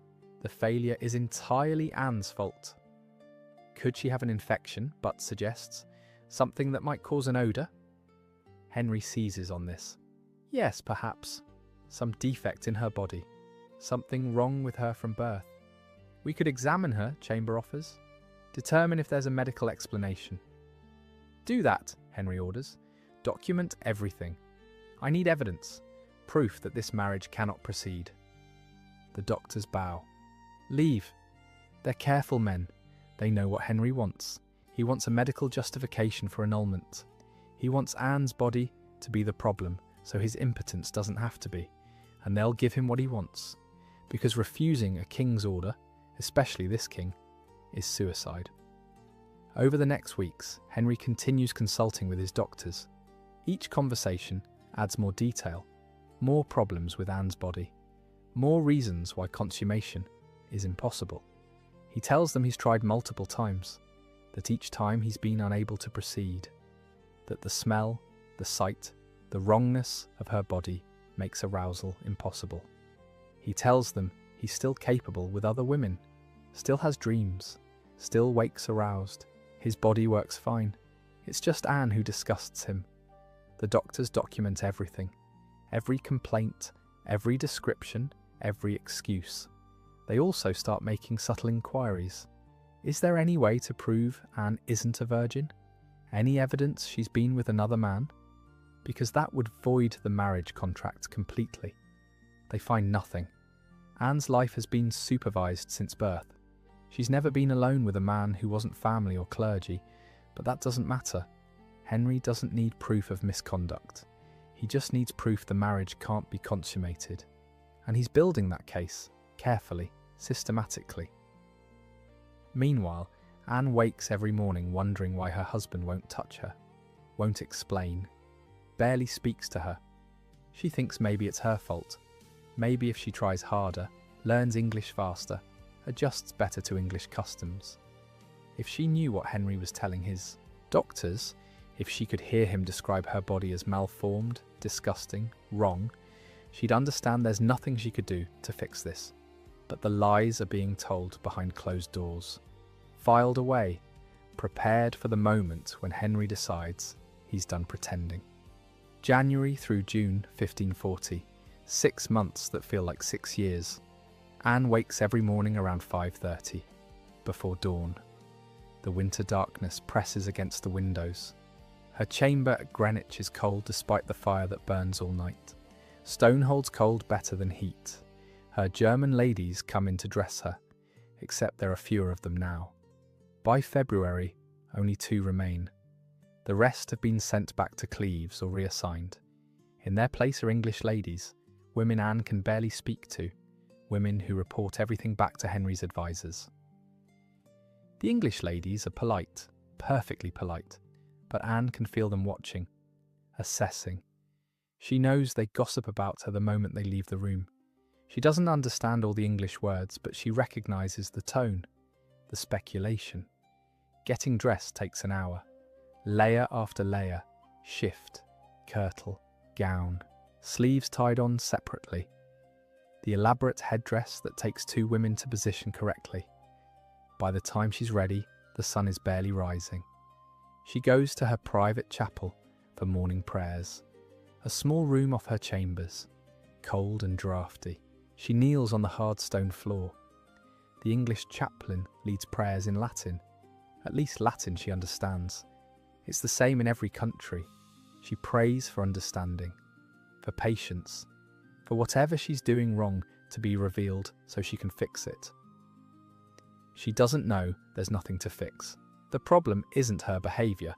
The failure is entirely Anne's fault. Could she have an infection, Butts suggests? Something that might cause an odour? Henry seizes on this. Yes, perhaps. Some defect in her body. Something wrong with her from birth. We could examine her, Chamber offers. Determine if there's a medical explanation. Do that, Henry orders. Document everything. I need evidence. Proof that this marriage cannot proceed. The doctors bow. Leave. They're careful men. They know what Henry wants. He wants a medical justification for annulment. He wants Anne's body to be the problem, so his impotence doesn't have to be. And they'll give him what he wants. Because refusing a king's order, especially this king, is suicide. Over the next weeks, Henry continues consulting with his doctors. Each conversation adds more detail, more problems with Anne's body, more reasons why consummation is impossible. He tells them he's tried multiple times, that each time he's been unable to proceed, that the smell, the sight, the wrongness of her body makes arousal impossible. He tells them he's still capable with other women, still has dreams, still wakes aroused. His body works fine. It's just Anne who disgusts him. The doctors document everything, every complaint, every description, every excuse. They also start making subtle inquiries. Is there any way to prove Anne isn't a virgin? Any evidence she's been with another man? Because that would void the marriage contract completely. They find nothing. Anne's life has been supervised since birth. She's never been alone with a man who wasn't family or clergy, but that doesn't matter. Henry doesn't need proof of misconduct. He just needs proof the marriage can't be consummated. And he's building that case, carefully, systematically. Meanwhile, Anne wakes every morning wondering why her husband won't touch her, won't explain, barely speaks to her. She thinks maybe it's her fault. Maybe if she tries harder, learns English faster, adjusts better to English customs. If she knew what Henry was telling his doctors, if she could hear him describe her body as malformed, disgusting, wrong, she'd understand there's nothing she could do to fix this. But the lies are being told behind closed doors, filed away, prepared for the moment when Henry decides he's done pretending. January through June 1540, 6 months that feel like 6 years. Anne wakes every morning around 5:30, before dawn. The winter darkness presses against the windows. Her chamber at Greenwich is cold despite the fire that burns all night. Stone holds cold better than heat. Her German ladies come in to dress her, except there are fewer of them now. By February, only 2 remain. The rest have been sent back to Cleves or reassigned. In their place are English ladies, women Anne can barely speak to, women who report everything back to Henry's advisors. The English ladies are polite, perfectly polite, but Anne can feel them watching, assessing. She knows they gossip about her the moment they leave the room. She doesn't understand all the English words, but she recognises the tone, the speculation. Getting dressed takes an hour. Layer after layer, shift, kirtle, gown, sleeves tied on separately. The elaborate headdress that takes 2 women to position correctly. By the time she's ready, the sun is barely rising. She goes to her private chapel for morning prayers, a small room off her chambers, cold and draughty. She kneels on the hard stone floor. The English chaplain leads prayers in Latin. At least Latin she understands. It's the same in every country. She prays for understanding, for patience, for whatever she's doing wrong to be revealed so she can fix it. She doesn't know there's nothing to fix. The problem isn't her behaviour,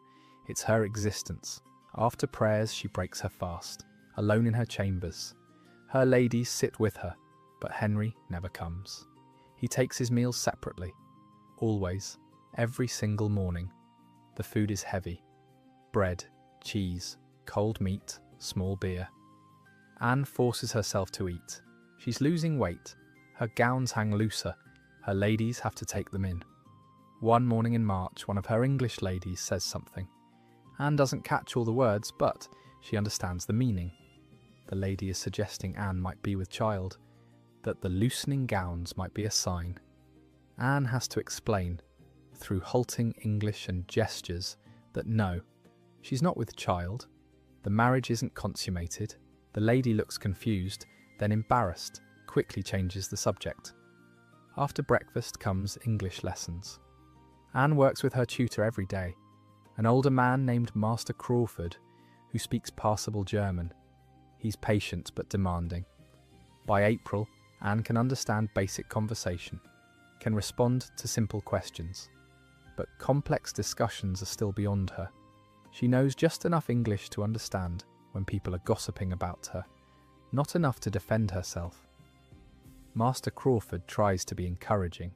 it's her existence. After prayers she breaks her fast, alone in her chambers. Her ladies sit with her, but Henry never comes. He takes his meals separately, always, every single morning. The food is heavy. Bread, cheese, cold meat, small beer. Anne forces herself to eat. She's losing weight. Her gowns hang looser. Her ladies have to take them in. One morning in March, one of her English ladies says something. Anne doesn't catch all the words, but she understands the meaning. The lady is suggesting Anne might be with child, that the loosening gowns might be a sign. Anne has to explain, through halting English and gestures, that no, she's not with child. The marriage isn't consummated. The lady looks confused, then embarrassed, quickly changes the subject. After breakfast comes English lessons. Anne works with her tutor every day, an older man named Master Crawford, who speaks passable German. He's patient but demanding. By April, Anne can understand basic conversation, can respond to simple questions, but complex discussions are still beyond her. She knows just enough English to understand when people are gossiping about her, not enough to defend herself. Master Crawford tries to be encouraging.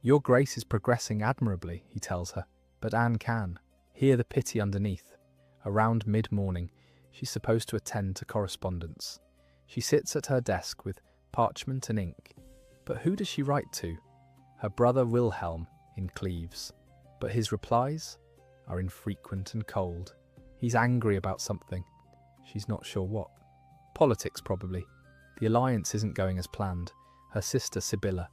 "Your Grace is progressing admirably," he tells her, but Anne can hear the pity underneath. Around mid-morning, she's supposed to attend to correspondence. She sits at her desk with parchment and ink. But who does she write to? Her brother Wilhelm in Cleves. But his replies are infrequent and cold. He's angry about something. She's not sure what. Politics, probably. The alliance isn't going as planned. Her sister Sibylla.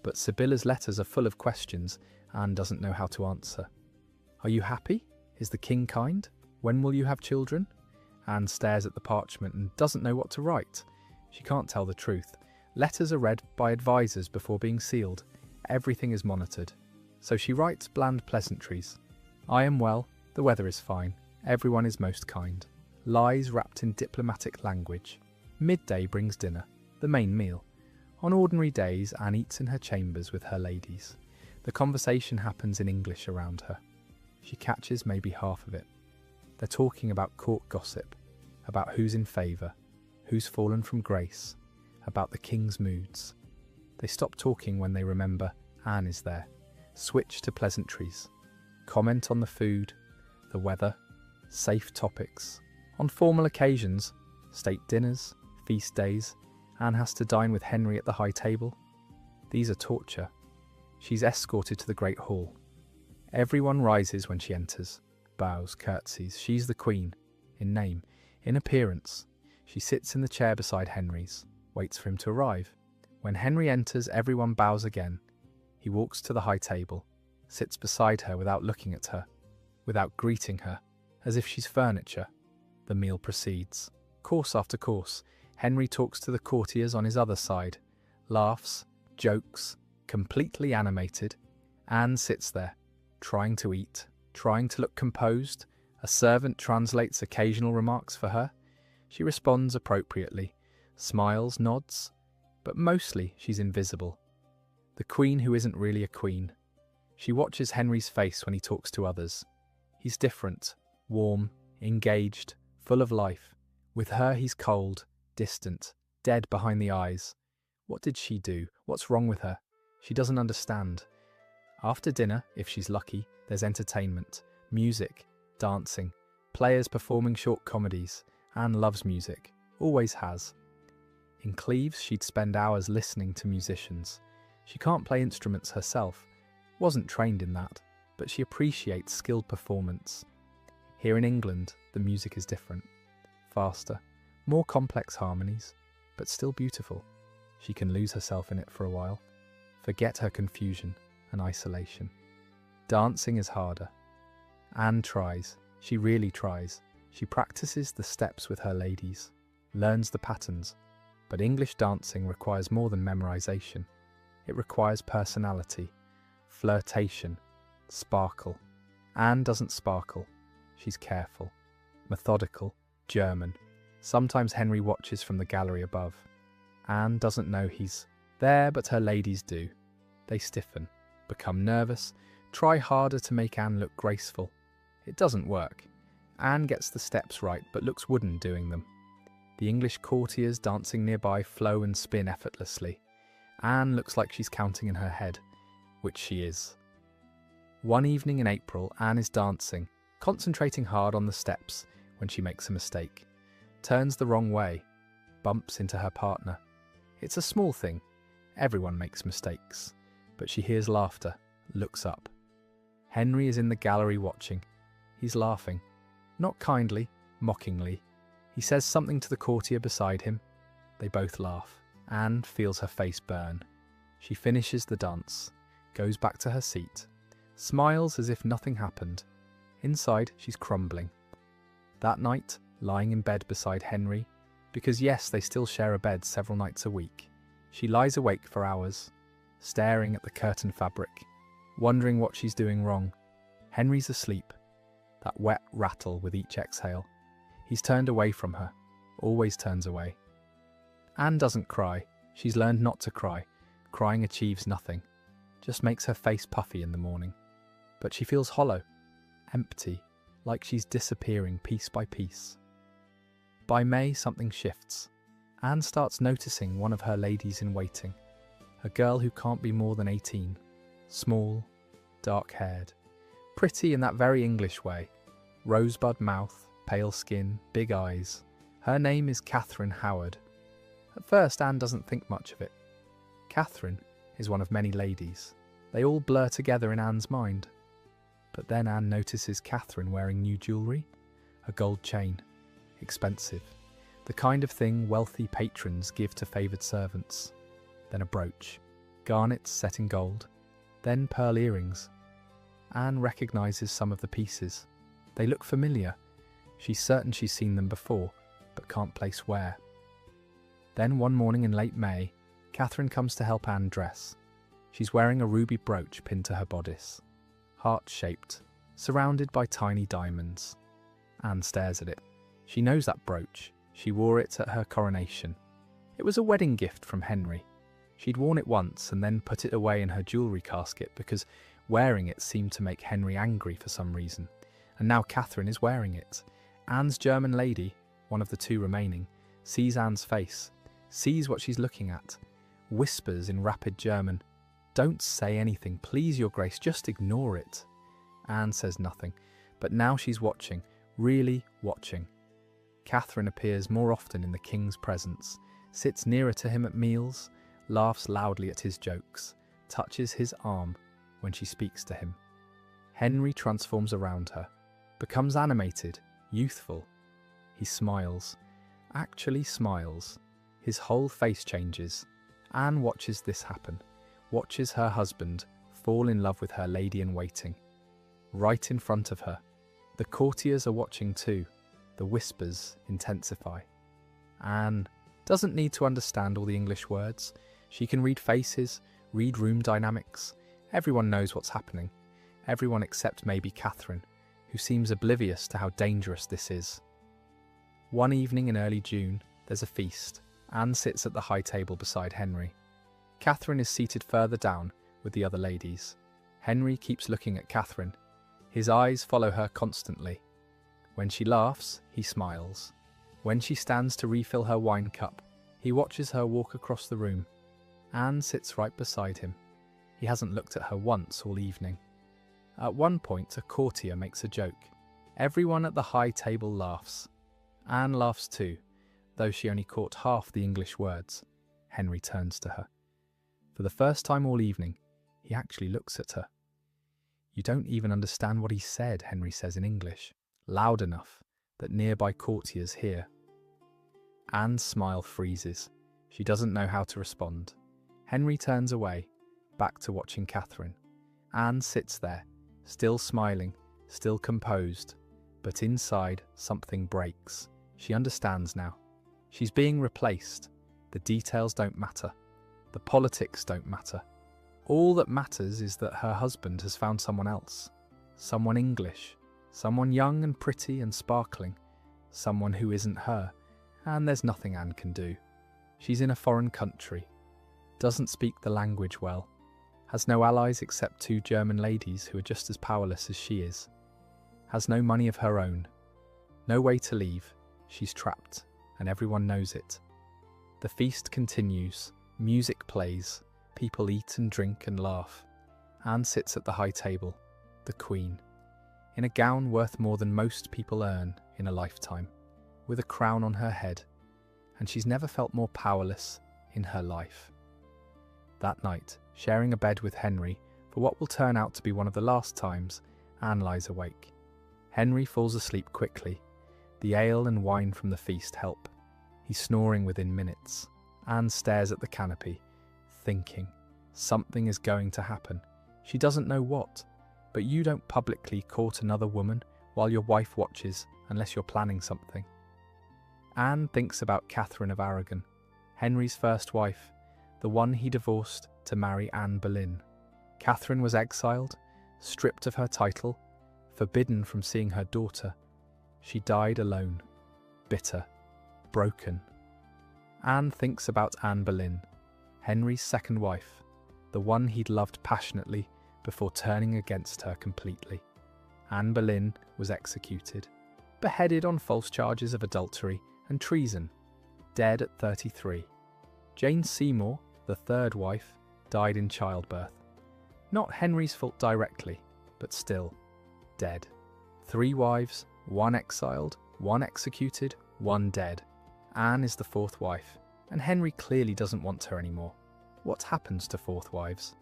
But Sibylla's letters are full of questions Anne doesn't know how to answer. Are you happy? Is the king kind? When will you have children? Anne stares at the parchment and doesn't know what to write. She can't tell the truth. Letters are read by advisors before being sealed. Everything is monitored. So she writes bland pleasantries. I am well, the weather is fine, everyone is most kind. Lies wrapped in diplomatic language. Midday brings dinner, the main meal. On ordinary days, Anne eats in her chambers with her ladies. The conversation happens in English around her. She catches maybe half of it. They're talking about court gossip, about who's in favour, who's fallen from grace, about the king's moods. They stop talking when they remember Anne is there, switch to pleasantries, comment on the food, the weather, safe topics. On formal occasions, state dinners, feast days, Anne has to dine with Henry at the high table. These are torture. She's escorted to the great hall. Everyone rises when she enters, bows, curtsies. She's the queen, in name, in appearance. She sits in the chair beside Henry's, waits for him to arrive. When Henry enters, everyone bows again. He walks to the high table, sits beside her without looking at her, without greeting her, as if she's furniture. The meal proceeds. Course after course, Henry talks to the courtiers on his other side, laughs, jokes, completely animated. Anne sits there, trying to eat, trying to look composed. A servant translates occasional remarks for her. She responds appropriately, smiles, nods, but mostly she's invisible. The queen who isn't really a queen. She watches Henry's face when he talks to others. He's different, warm, engaged, full of life. With her he's cold, distant, dead behind the eyes. What did she do? What's wrong with her? She doesn't understand. After dinner, if she's lucky, there's entertainment, music, dancing, players performing short comedies. Anne loves music, always has. In Cleves, she'd spend hours listening to musicians. She can't play instruments herself, wasn't trained in that, but she appreciates skilled performance. Here in England, the music is different. Faster, more complex harmonies, but still beautiful. She can lose herself in it for a while, forget her confusion and isolation. Dancing is harder. Anne tries, she really tries. She practices the steps with her ladies, learns the patterns, but English dancing requires more than memorization. It requires personality, flirtation, sparkle. Anne doesn't sparkle. She's careful, methodical, German. Sometimes Henry watches from the gallery above. Anne doesn't know he's there, but her ladies do. They stiffen, become nervous, try harder to make Anne look graceful. It doesn't work. Anne gets the steps right, but looks wooden doing them. The English courtiers dancing nearby flow and spin effortlessly. Anne looks like she's counting in her head, which she is. One evening in April, Anne is dancing, concentrating hard on the steps when she makes a mistake. Turns the wrong way, bumps into her partner. It's a small thing. Everyone makes mistakes. But she hears laughter, looks up. Henry is in the gallery watching. He's laughing. Not kindly, mockingly. He says something to the courtier beside him. They both laugh. Anne feels her face burn. She finishes the dance, goes back to her seat, smiles as if nothing happened. Inside, she's crumbling. That night, lying in bed beside Henry, because yes, they still share a bed several nights a week, she lies awake for hours, staring at the curtain fabric, wondering what she's doing wrong. Henry's asleep. That wet rattle with each exhale. He's turned away from her, always turns away. Anne doesn't cry. She's learned not to cry. Crying achieves nothing, just makes her face puffy in the morning. But she feels hollow, empty, like she's disappearing piece by piece. By May, something shifts. Anne starts noticing one of her ladies in waiting, a girl who can't be more than 18, small, dark-haired, pretty in that very English way, rosebud mouth, pale skin, big eyes. Her name is Catherine Howard. At first, Anne doesn't think much of it. Catherine is one of many ladies. They all blur together in Anne's mind. But then Anne notices Catherine wearing new jewellery, a gold chain, expensive, the kind of thing wealthy patrons give to favoured servants. Then a brooch, garnets set in gold, then pearl earrings. Anne recognises some of the pieces. They look familiar. She's certain she's seen them before, but can't place where. Then one morning in late May, Catherine comes to help Anne dress. She's wearing a ruby brooch pinned to her bodice, heart-shaped, surrounded by tiny diamonds. Anne stares at it. She knows that brooch. She wore it at her coronation. It was a wedding gift from Henry. She'd worn it once and then put it away in her jewellery casket because wearing it seemed to make Henry angry for some reason. And now Catherine is wearing it. Anne's German lady, one of the two remaining, sees Anne's face, sees what she's looking at, whispers in rapid German, "Don't say anything, please, Your Grace, just ignore it." Anne says nothing, but now she's watching, really watching. Catherine appears more often in the king's presence, sits nearer to him at meals, laughs loudly at his jokes, touches his arm when she speaks to him. Henry transforms around her, becomes animated, youthful. He smiles, actually smiles. His whole face changes. Anne watches this happen, watches her husband fall in love with her lady-in-waiting. Right in front of her. The courtiers are watching too. The whispers intensify. Anne doesn't need to understand all the English words. She can read faces, read room dynamics. Everyone knows what's happening. Everyone except maybe Catherine, who seems oblivious to how dangerous this is. One evening in early June, there's a feast. Anne sits at the high table beside Henry. Catherine is seated further down with the other ladies. Henry keeps looking at Catherine. His eyes follow her constantly. When she laughs, he smiles. When she stands to refill her wine cup, he watches her walk across the room. Anne sits right beside him. He hasn't looked at her once all evening. At one point, a courtier makes a joke. Everyone at the high table laughs. Anne laughs too, though she only caught half the English words. Henry turns to her. For the first time all evening, he actually looks at her. "You don't even understand what he said," Henry says in English, loud enough that nearby courtiers hear. Anne's smile freezes. She doesn't know how to respond. Henry turns away, back to watching Catherine. Anne sits there, still smiling, still composed, but inside something breaks. She understands now. She's being replaced. The details don't matter. The politics don't matter. All that matters is that her husband has found someone else. Someone English. Someone young and pretty and sparkling. Someone who isn't her. And there's nothing Anne can do. She's in a foreign country. Doesn't speak the language well. Has no allies except two German ladies who are just as powerless as she is. Has no money of her own. No way to leave. She's trapped, and everyone knows it. The feast continues. Music plays. People eat and drink and laugh. Anne sits at the high table, the queen, in a gown worth more than most people earn in a lifetime, with a crown on her head, and she's never felt more powerless in her life. That night, sharing a bed with Henry for what will turn out to be one of the last times, Anne lies awake. Henry falls asleep quickly. The ale and wine from the feast help. He's snoring within minutes. Anne stares at the canopy, thinking, something is going to happen. She doesn't know what, but you don't publicly court another woman while your wife watches unless you're planning something. Anne thinks about Catherine of Aragon, Henry's first wife, the one he divorced to marry Anne Boleyn. Catherine was exiled, stripped of her title, forbidden from seeing her daughter. She died alone, bitter, broken. Anne thinks about Anne Boleyn, Henry's second wife, the one he'd loved passionately before turning against her completely. Anne Boleyn was executed, beheaded on false charges of adultery and treason, dead at 33. Jane Seymour, the third wife, died in childbirth. Not Henry's fault directly, but still, dead. 3 wives, 1 exiled, 1 executed, 1 dead. Anne is the 4th wife, and Henry clearly doesn't want her anymore. What happens to 4th wives?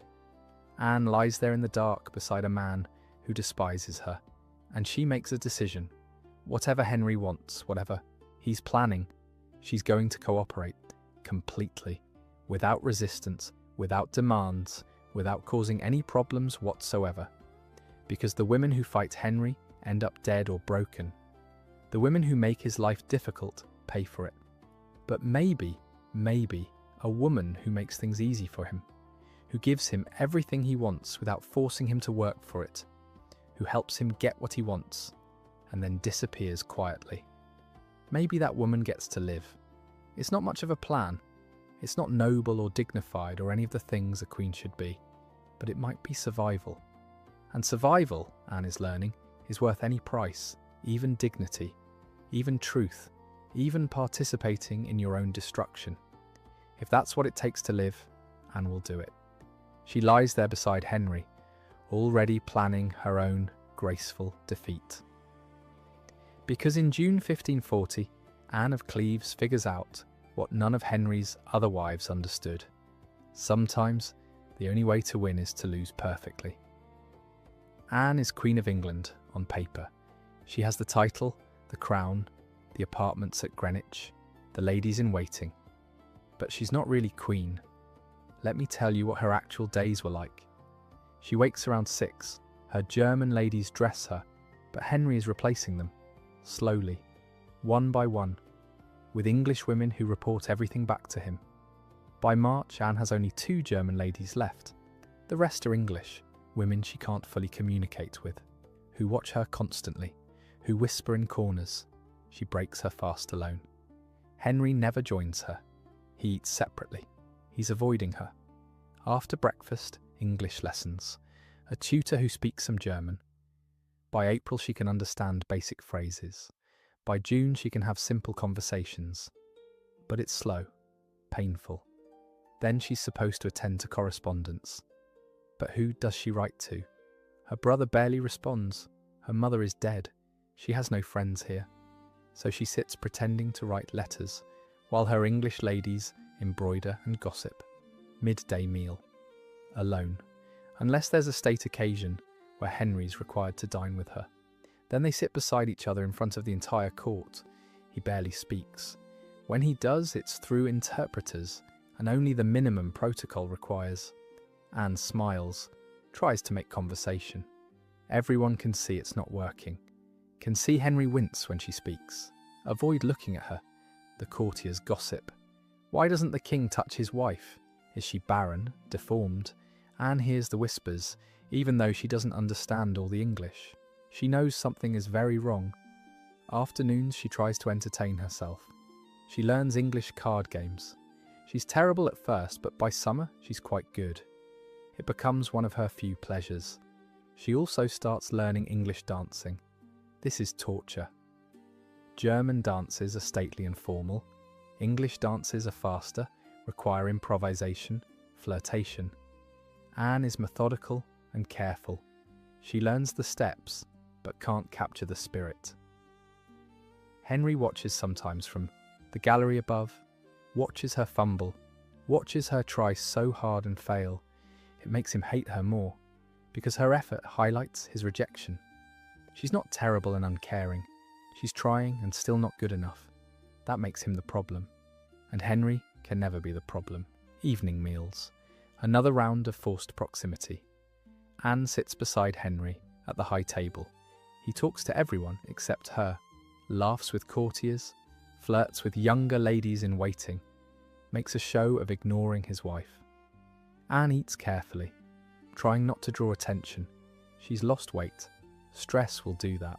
Anne lies there in the dark beside a man who despises her, and she makes a decision. Whatever Henry wants, whatever he's planning, she's going to cooperate completely, without resistance, without demands, without causing any problems whatsoever. Because the women who fight Henry end up dead or broken. The women who make his life difficult pay for it. But maybe, a woman who makes things easy for him, who gives him everything he wants without forcing him to work for it, who helps him get what he wants, and then disappears quietly. Maybe that woman gets to live. It's not much of a plan. It's not noble or dignified or any of the things a queen should be, but it might be survival. And survival, Anne is learning, is worth any price, even dignity, even truth, even participating in your own destruction. If that's what it takes to live, Anne will do it. She lies there beside Henry, already planning her own graceful defeat. Because in June 1540, Anne of Cleves figures out what none of Henry's other wives understood. Sometimes, the only way to win is to lose perfectly. Anne is Queen of England on paper. She has the title, the crown, the apartments at Greenwich, the ladies in waiting. But she's not really queen. Let me tell you what her actual days were like. She wakes around 6. Her German ladies dress her, but Henry is replacing them, slowly, one by one, with English women who report everything back to him. By March, Anne has only 2 German ladies left. The rest are English, women she can't fully communicate with, who watch her constantly, who whisper in corners. She breaks her fast alone. Henry never joins her. He eats separately. He's avoiding her. After breakfast, English lessons. A tutor who speaks some German. By April, she can understand basic phrases. By June, she can have simple conversations. But it's slow, painful. Then she's supposed to attend to correspondence. But who does she write to? Her brother barely responds. Her mother is dead. She has no friends here. So she sits pretending to write letters, while her English ladies embroider and gossip. Midday meal. Alone. Unless there's a state occasion where Henry's required to dine with her. Then they sit beside each other in front of the entire court. He barely speaks. When he does, it's through interpreters, and only the minimum protocol requires. Anne smiles, tries to make conversation. Everyone can see it's not working. Can see Henry wince when she speaks. Avoid looking at her. The courtiers gossip. Why doesn't the king touch his wife? Is she barren, deformed? Anne hears the whispers, even though she doesn't understand all the English. She knows something is very wrong. Afternoons she tries to entertain herself. She learns English card games. She's terrible at first, but by summer she's quite good. It becomes one of her few pleasures. She also starts learning English dancing. This is torture. German dances are stately and formal. English dances are faster, require improvisation, flirtation. Anne is methodical and careful. She learns the steps, but can't capture the spirit. Henry watches sometimes from the gallery above, watches her fumble, watches her try so hard and fail. It makes him hate her more, because her effort highlights his rejection. She's not terrible and uncaring. She's trying and still not good enough. That makes him the problem. And Henry can never be the problem. Evening meals. Another round of forced proximity. Anne sits beside Henry at the high table. He talks to everyone except her, laughs with courtiers, flirts with younger ladies in waiting, makes a show of ignoring his wife. Anne eats carefully, trying not to draw attention. She's lost weight. Stress will do that.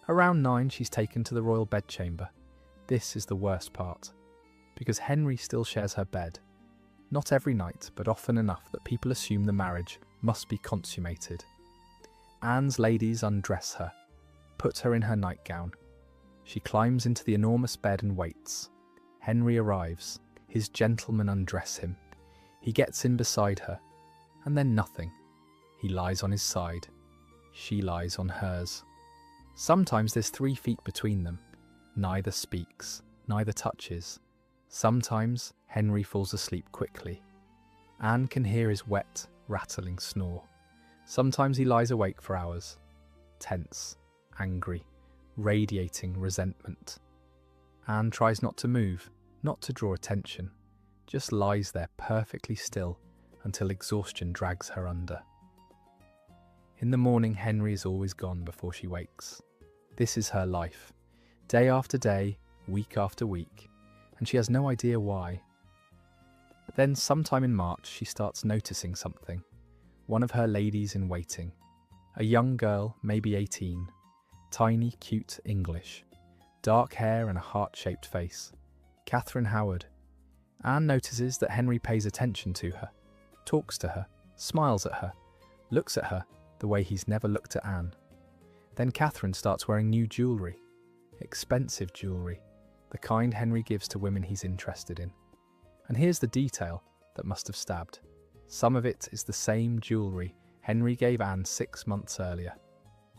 Around 9, she's taken to the royal bedchamber. This is the worst part, because Henry still shares her bed. Not every night, but often enough that people assume the marriage must be consummated. Anne's ladies undress her, put her in her nightgown. She climbs into the enormous bed and waits. Henry arrives. His gentlemen undress him. He gets in beside her, and then nothing. He lies on his side. She lies on hers. Sometimes there's 3 feet between them. Neither speaks, neither touches. Sometimes Henry falls asleep quickly. Anne can hear his wet, rattling snore. Sometimes he lies awake for hours, tense, angry, radiating resentment. Anne tries not to move, not to draw attention, just lies there perfectly still until exhaustion drags her under. In the morning, Henry is always gone before she wakes. This is her life, day after day, week after week, and she has no idea why. Then sometime in March she starts noticing something. One of her ladies in waiting. A young girl, maybe 18. Tiny, cute English. Dark hair and a heart-shaped face. Catherine Howard. Anne notices that Henry pays attention to her, talks to her, smiles at her, looks at her the way he's never looked at Anne. Then Catherine starts wearing new jewellery, expensive jewellery, the kind Henry gives to women he's interested in. And here's the detail that must have stabbed. Some of it is the same jewellery Henry gave Anne 6 months earlier.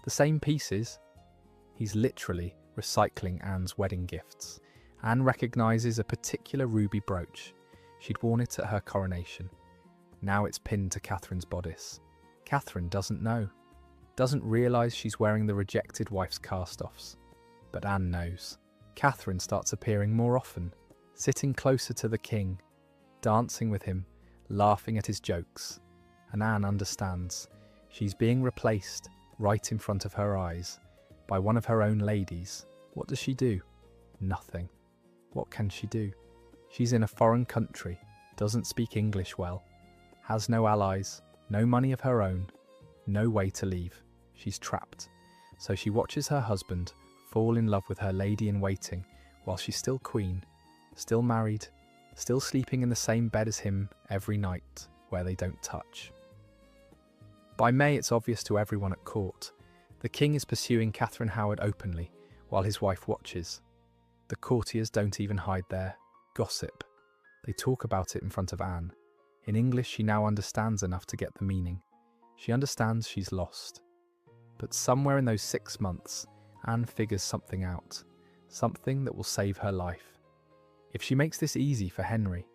The same pieces. He's literally recycling Anne's wedding gifts. Anne recognises a particular ruby brooch. She'd worn it at her coronation. Now it's pinned to Catherine's bodice. Catherine doesn't know, doesn't realise she's wearing the rejected wife's cast-offs. But Anne knows. Catherine starts appearing more often, sitting closer to the king, dancing with him, laughing at his jokes. And Anne understands. She's being replaced, right in front of her eyes, by one of her own ladies. What does she do? Nothing. What can she do? She's in a foreign country, doesn't speak English well, has no allies, no money of her own, no way to leave. She's trapped. So she watches her husband fall in love with her lady-in-waiting while she's still queen, still married, still sleeping in the same bed as him every night where they don't touch. By May, it's obvious to everyone at court. The king is pursuing Catherine Howard openly while his wife watches. The courtiers don't even hide their gossip. They talk about it in front of Anne. In English, she now understands enough to get the meaning. She understands she's lost. But somewhere in those 6 months, Anne figures something out, something that will save her life. If she makes this easy for Henry,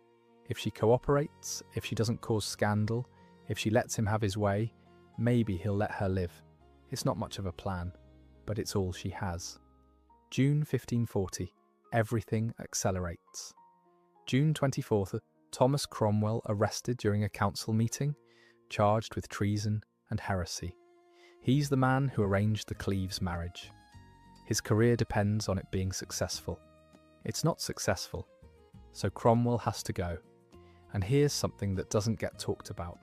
if she cooperates, if she doesn't cause scandal, if she lets him have his way, maybe he'll let her live. It's not much of a plan, but it's all she has. June 1540, everything accelerates. June 24th, Thomas Cromwell arrested during a council meeting, charged with treason and heresy. He's the man who arranged the Cleves marriage. His career depends on it being successful. It's not successful, so Cromwell has to go. And here's something that doesn't get talked about.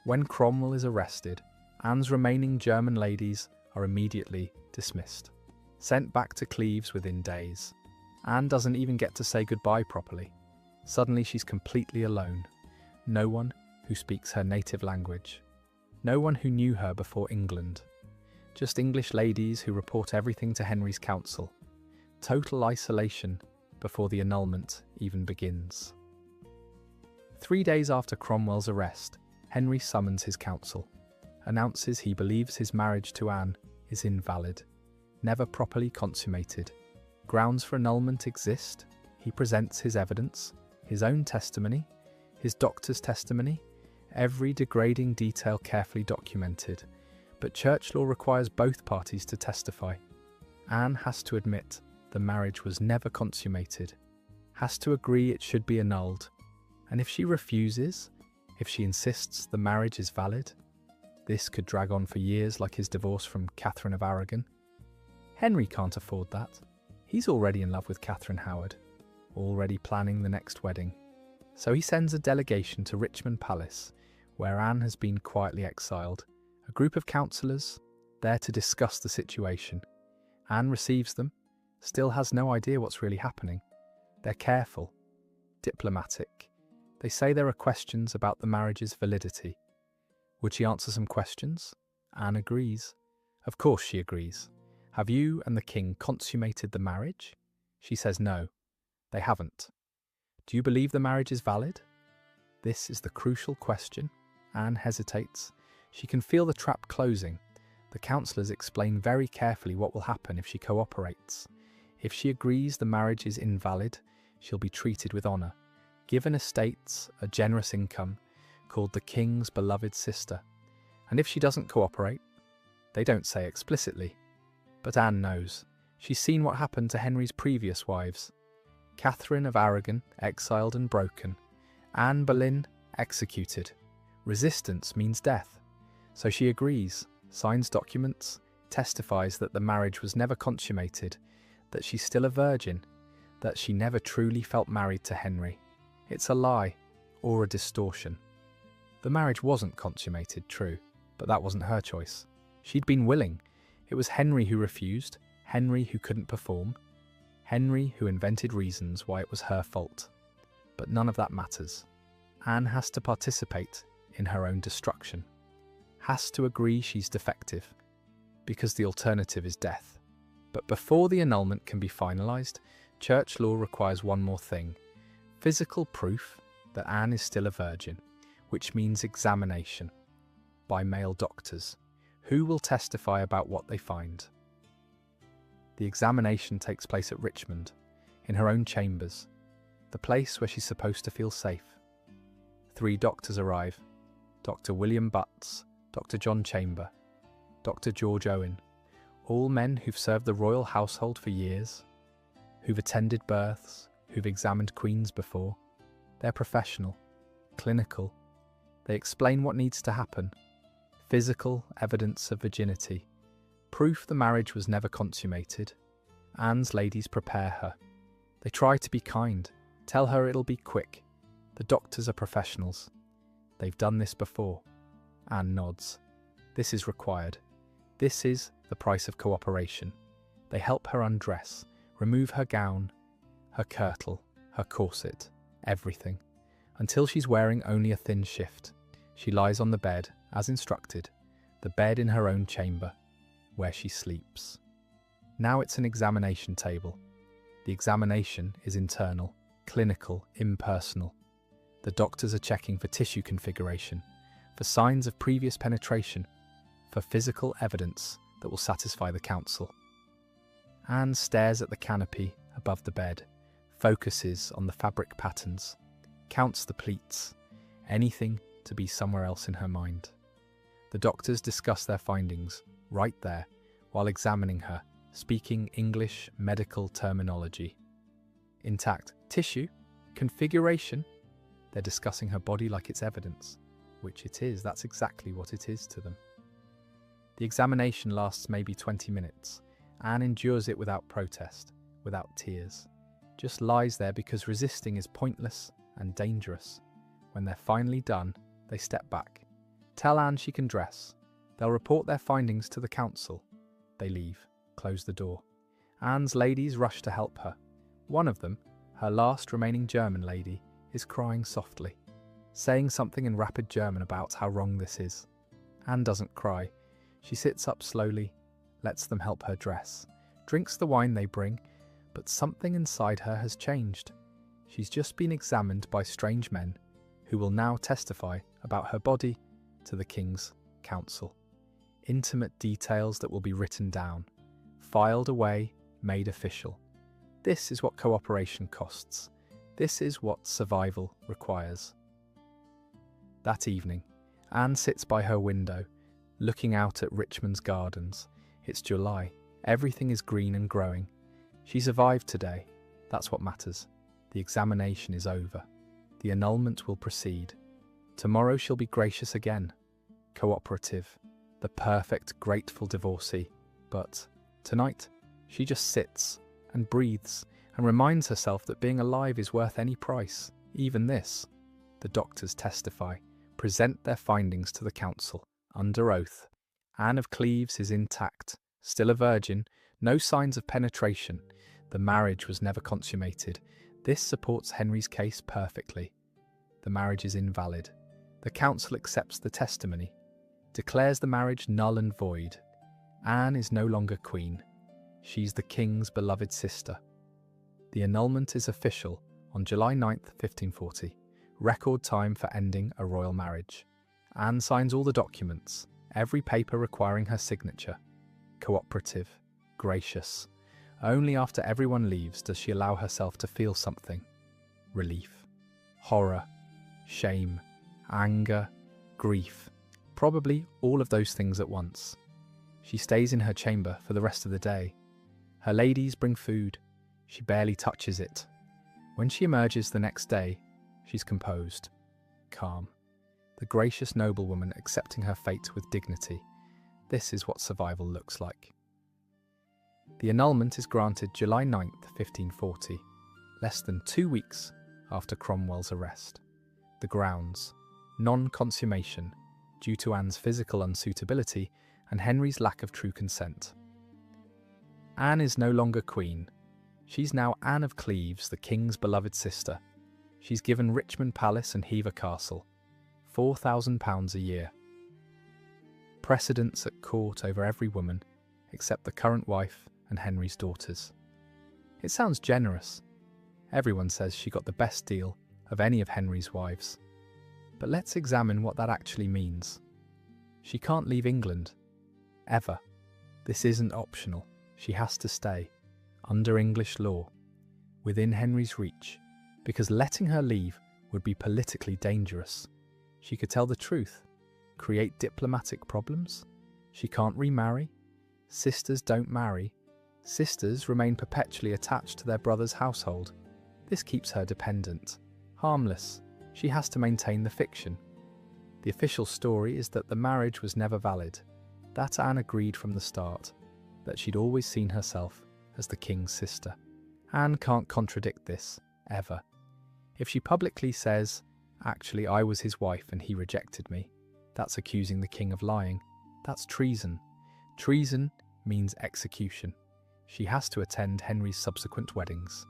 When Cromwell is arrested, Anne's remaining German ladies are immediately dismissed, sent back to Cleves within days. Anne doesn't even get to say goodbye properly. Suddenly she's completely alone. No one who speaks her native language. No one who knew her before England. Just English ladies who report everything to Henry's council. Total isolation before the annulment even begins. 3 days after Cromwell's arrest, Henry summons his council, announces he believes his marriage to Anne is invalid, never properly consummated. Grounds for annulment exist. He presents his evidence, his own testimony, his doctor's testimony, every degrading detail carefully documented. But church law requires both parties to testify. Anne has to admit the marriage was never consummated, has to agree it should be annulled. And if she refuses, if she insists the marriage is valid, this could drag on for years like his divorce from Catherine of Aragon. Henry can't afford that. He's already in love with Catherine Howard, already planning the next wedding. So he sends a delegation to Richmond Palace, where Anne has been quietly exiled. A group of councillors, there to discuss the situation. Anne receives them, still has no idea what's really happening. They're careful, diplomatic. They say there are questions about the marriage's validity. Would she answer some questions? Anne agrees. Of course she agrees. Have you and the king consummated the marriage? She says no, they haven't. Do you believe the marriage is valid? This is the crucial question. Anne hesitates. She can feel the trap closing. The councillors explain very carefully what will happen if she cooperates. If she agrees the marriage is invalid, she'll be treated with honour, given estates, a generous income, called the king's beloved sister. And if she doesn't cooperate, they don't say explicitly, but Anne knows. She's seen what happened to Henry's previous wives. Catherine of Aragon, exiled and broken. Anne Boleyn, executed. Resistance means death. So she agrees, signs documents, testifies that the marriage was never consummated, that she's still a virgin, that she never truly felt married to Henry. It's a lie, or a distortion. The marriage wasn't consummated, true, but that wasn't her choice. She'd been willing. It was Henry who refused, Henry who couldn't perform, Henry who invented reasons why it was her fault. But none of that matters. Anne has to participate in her own destruction, has to agree she's defective, because the alternative is death. But before the annulment can be finalised, church law requires one more thing: physical proof that Anne is still a virgin, which means examination by male doctors, who will testify about what they find. The examination takes place at Richmond, in her own chambers, the place where she's supposed to feel safe. 3 doctors arrive: Dr. William Butts, Dr. John Chamber, Dr. George Owen, all men who've served the royal household for years, who've attended births, who've examined queens before. They're professional, clinical. They explain what needs to happen: physical evidence of virginity, proof the marriage was never consummated. Anne's ladies prepare her. They try to be kind, tell her it'll be quick. The doctors are professionals. They've done this before. Anne nods. This is required. This is the price of cooperation. They help her undress, remove her gown, her kirtle, her corset, everything, until she's wearing only a thin shift. She lies on the bed, as instructed, the bed in her own chamber, where she sleeps. Now it's an examination table. The examination is internal, clinical, impersonal. The doctors are checking for tissue configuration, for signs of previous penetration, for physical evidence that will satisfy the council. Anne stares at the canopy above the bed, focuses on the fabric patterns, counts the pleats, anything to be somewhere else in her mind. The doctors discuss their findings, right there, while examining her, speaking English medical terminology. Intact tissue, configuration. They're discussing her body like it's evidence, which it is. That's exactly what it is to them. The examination lasts maybe 20 minutes. Anne endures it without protest, without tears. Just lies there because resisting is pointless and dangerous. When they're finally done, they step back. Tell Anne she can dress. They'll report their findings to the council. They leave, close the door. Anne's ladies rush to help her. One of them, her last remaining German lady, is crying softly, saying something in rapid German about how wrong this is. Anne doesn't cry. She sits up slowly, lets them help her dress, drinks the wine they bring, but something inside her has changed. She's just been examined by strange men who will now testify about her body to the king's council. Intimate details that will be written down, filed away, made official. This is what cooperation costs. This is what survival requires. That evening, Anne sits by her window, looking out at Richmond's gardens. It's July. Everything is green and growing. She survived today. That's what matters. The examination is over. The annulment will proceed. Tomorrow she'll be gracious again. Cooperative. The perfect, grateful divorcee. But tonight, she just sits and breathes and reminds herself that being alive is worth any price, even this. The doctors testify, present their findings to the council, under oath. Anne of Cleves is intact, still a virgin, no signs of penetration. The marriage was never consummated. This supports Henry's case perfectly. The marriage is invalid. The council accepts the testimony, declares the marriage null and void. Anne is no longer queen. She's the king's beloved sister. The annulment is official on July 9th, 1540, record time for ending a royal marriage. Anne signs all the documents, every paper requiring her signature. Cooperative, gracious. Only after everyone leaves does she allow herself to feel something. Relief, horror, shame, anger, grief. Probably all of those things at once. She stays in her chamber for the rest of the day. Her ladies bring food. She barely touches it. When she emerges the next day, she's composed, calm. The gracious noblewoman accepting her fate with dignity. This is what survival looks like. The annulment is granted July 9th, 1540, less than 2 weeks after Cromwell's arrest. The grounds: non-consummation, due to Anne's physical unsuitability and Henry's lack of true consent. Anne is no longer queen. She's now Anne of Cleves, the king's beloved sister. She's given Richmond Palace and Hever Castle, £4,000 a year. Precedence at court over every woman except the current wife and Henry's daughters. It sounds generous. Everyone says she got the best deal of any of Henry's wives. But let's examine what that actually means. She can't leave England. Ever. This isn't optional. She has to stay, under English law, within Henry's reach, because letting her leave would be politically dangerous. She could tell the truth, create diplomatic problems. She can't remarry. Sisters don't marry. Sisters remain perpetually attached to their brother's household. This keeps her dependent. Harmless. She has to maintain the fiction. The official story is that the marriage was never valid. That Anne agreed from the start, that she'd always seen herself as the king's sister. Anne can't contradict this, ever. If she publicly says, "Actually, I was his wife and he rejected me," that's accusing the king of lying. That's treason. Treason means execution. She has to attend Henry's subsequent weddings.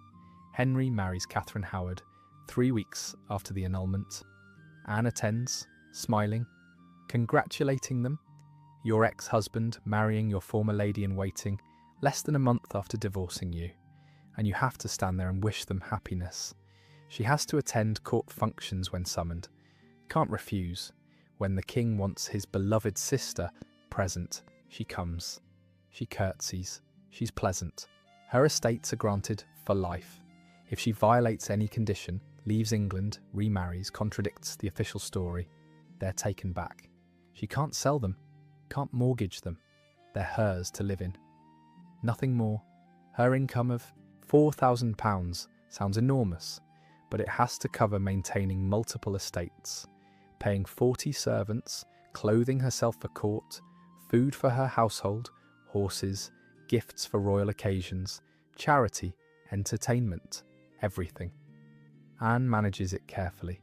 Henry marries Catherine Howard 3 weeks after the annulment. Anne attends, smiling, congratulating them. Your ex-husband marrying your former lady-in-waiting less than a month after divorcing you, and you have to stand there and wish them happiness. She has to attend court functions when summoned. Can't refuse. When the king wants his beloved sister present, she comes. She curtsies. She's pleasant. Her estates are granted for life. If she violates any condition, leaves England, remarries, contradicts the official story, they're taken back. She can't sell them, can't mortgage them. They're hers to live in. Nothing more. Her income of £4,000 sounds enormous, but it has to cover maintaining multiple estates, paying 40 servants, clothing herself for court, food for her household, horses, gifts for royal occasions, charity, entertainment, everything. Anne manages it carefully.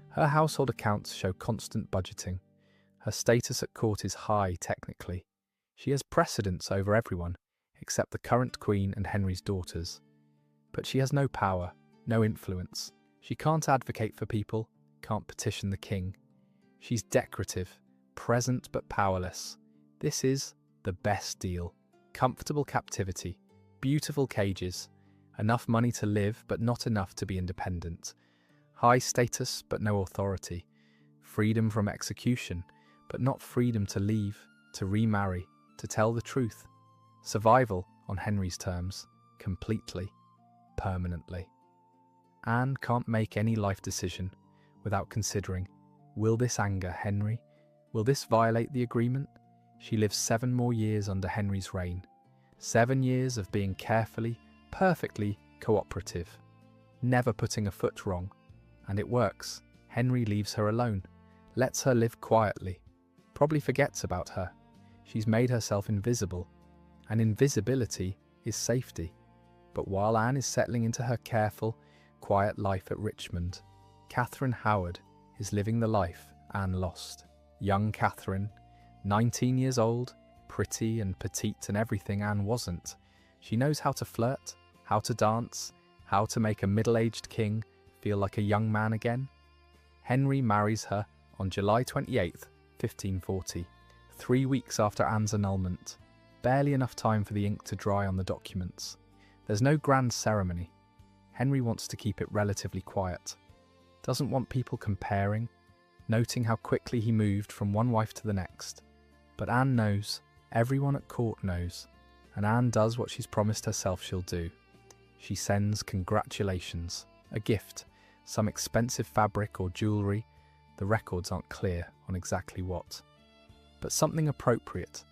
Her household accounts show constant budgeting. Her status at court is high technically. She has precedence over everyone, except the current queen and Henry's daughters. But she has no power, no influence. She can't advocate for people, can't petition the king. She's decorative, present but powerless. This is the best deal. Comfortable captivity, beautiful cages, enough money to live but not enough to be independent. High status but no authority. Freedom from execution, but not freedom to leave, to remarry, to tell the truth. Survival, on Henry's terms, completely, permanently. Anne can't make any life decision without considering, will this anger Henry? Will this violate the agreement? She lives 7 more years under Henry's reign. 7 years of being carefully, perfectly cooperative, never putting a foot wrong. And it works. Henry leaves her alone, lets her live quietly, probably forgets about her. She's made herself invisible, and invisibility is safety. But while Anne is settling into her careful, quiet life at Richmond, Catherine Howard is living the life Anne lost. Young Catherine, 19 years old, pretty and petite and everything Anne wasn't. She knows how to flirt, how to dance, how to make a middle-aged king feel like a young man again. Henry marries her on July 28th, 1540, 3 weeks after Anne's annulment. Barely enough time for the ink to dry on the documents. There's no grand ceremony. Henry wants to keep it relatively quiet. Doesn't want people comparing, noting how quickly he moved from one wife to the next. But Anne knows, everyone at court knows, and Anne does what she's promised herself she'll do. She sends congratulations, a gift, some expensive fabric or jewellery. The records aren't clear on exactly what. But something appropriate,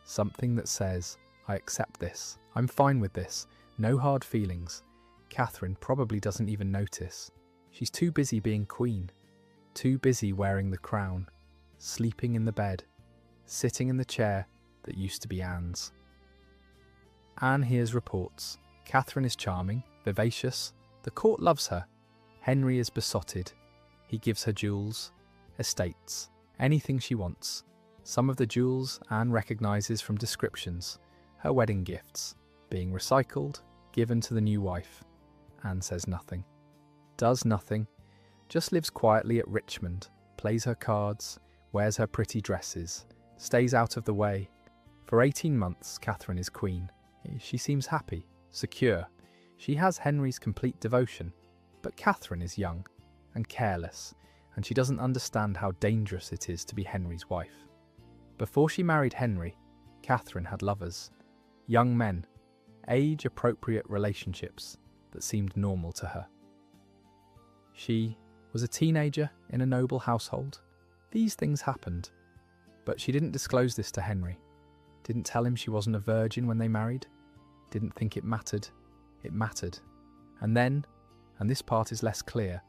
something that says, I accept this, I'm fine with this, no hard feelings. Catherine probably doesn't even notice. She's too busy being queen, too busy wearing the crown, sleeping in the bed, sitting in the chair that used to be Anne's. Anne hears reports. Catherine is charming, vivacious. The court loves her. Henry is besotted. He gives her jewels, estates, anything she wants. Some of the jewels Anne recognises from descriptions. Her wedding gifts, being recycled, given to the new wife. Anne says nothing. Does nothing. just lives quietly at Richmond, plays her cards, wears her pretty dresses, stays out of the way. For 18 months, Catherine is queen. She seems happy, secure. She has Henry's complete devotion, but Catherine is young and careless, and she doesn't understand how dangerous it is to be Henry's wife. Before she married Henry, Catherine had lovers, young men, age-appropriate relationships that seemed normal to her. She was a teenager in a noble household. These things happened, but she didn't disclose this to Henry, didn't tell him she wasn't a virgin when they married, didn't think it mattered. It mattered. And then, and this part is less clear,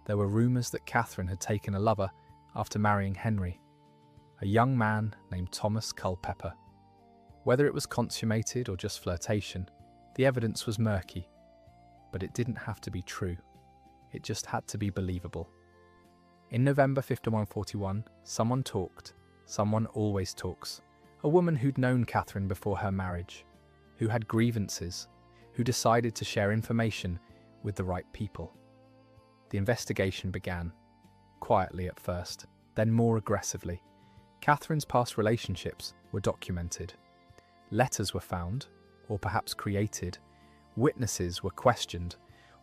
there were rumours that Catherine had taken a lover after marrying Henry, a young man named Thomas Culpeper. Whether it was consummated or just flirtation, the evidence was murky, but it didn't have to be true. It just had to be believable. In November 5141, someone talked. Someone always talks. A woman who'd known Catherine before her marriage, who had grievances, who decided to share information with the right people. The investigation began, quietly at first, then more aggressively. Catherine's past relationships were documented. Letters were found, or perhaps created. Witnesses were questioned,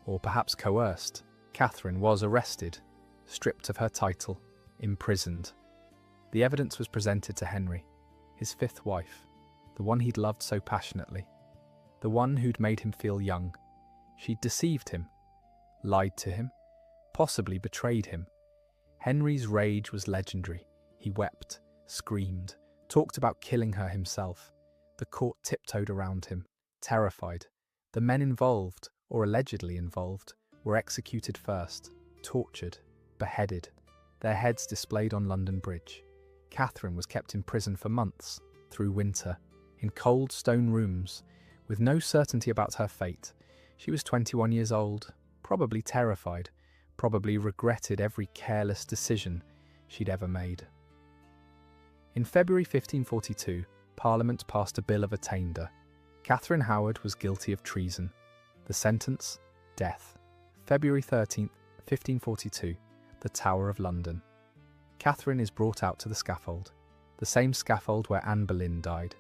or perhaps coerced. Catherine was arrested, stripped of her title, imprisoned. The evidence was presented to Henry, his fifth wife, the one he'd loved so passionately, the one who'd made him feel young. She'd deceived him, lied to him, possibly betrayed him. Henry's rage was legendary. He wept, screamed, talked about killing her himself. The court tiptoed around him, terrified. The men involved, or allegedly involved, were executed first, tortured, beheaded, their heads displayed on London Bridge. Catherine was kept in prison for months, through winter, in cold stone rooms, with no certainty about her fate. She was 21 years old, probably terrified, probably regretted every careless decision she'd ever made. In February 1542, Parliament passed a Bill of Attainder. Catherine Howard was guilty of treason. The sentence? Death. February 13th, 1542, the Tower of London. Catherine is brought out to the scaffold, the same scaffold where Anne Boleyn died,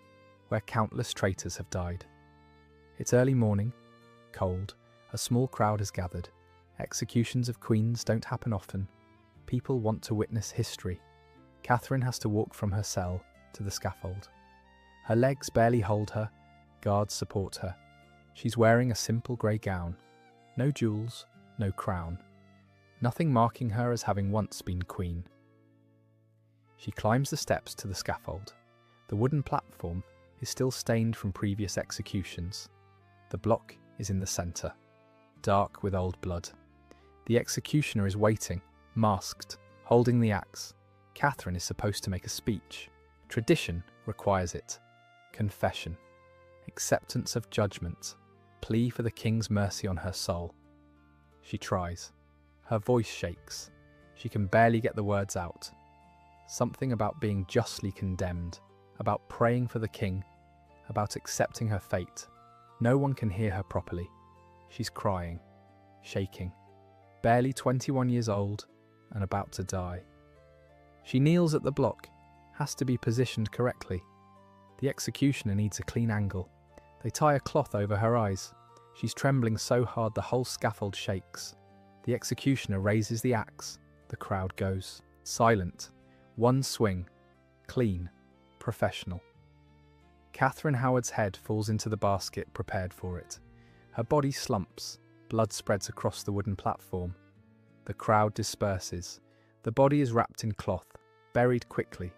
where countless traitors have died. It's early morning, cold, a small crowd has gathered. Executions of queens don't happen often. People want to witness history. Catherine has to walk from her cell to the scaffold. Her legs barely hold her, guards support her. She's wearing a simple grey gown. No jewels, no crown. Nothing marking her as having once been queen. She climbs the steps to the scaffold. The wooden platform is still stained from previous executions. The block is in the centre, dark with old blood. The executioner is waiting, masked, holding the axe. Catherine is supposed to make a speech. Tradition requires it. Confession. Acceptance of judgment. Plea for the king's mercy on her soul. She tries. Her voice shakes. She can barely get the words out. Something about being justly condemned, about praying for the king, about accepting her fate. No one can hear her properly. She's crying, shaking, barely 21 years old and about to die. She kneels at the block, has to be positioned correctly. The executioner needs a clean angle. They tie a cloth over her eyes. She's trembling so hard the whole scaffold shakes. The executioner raises the axe. The crowd goes. Silent. One swing. Clean. Professional. Catherine Howard's head falls into the basket prepared for it. Her body slumps. Blood spreads across the wooden platform. The crowd disperses. The body is wrapped in cloth, buried quickly.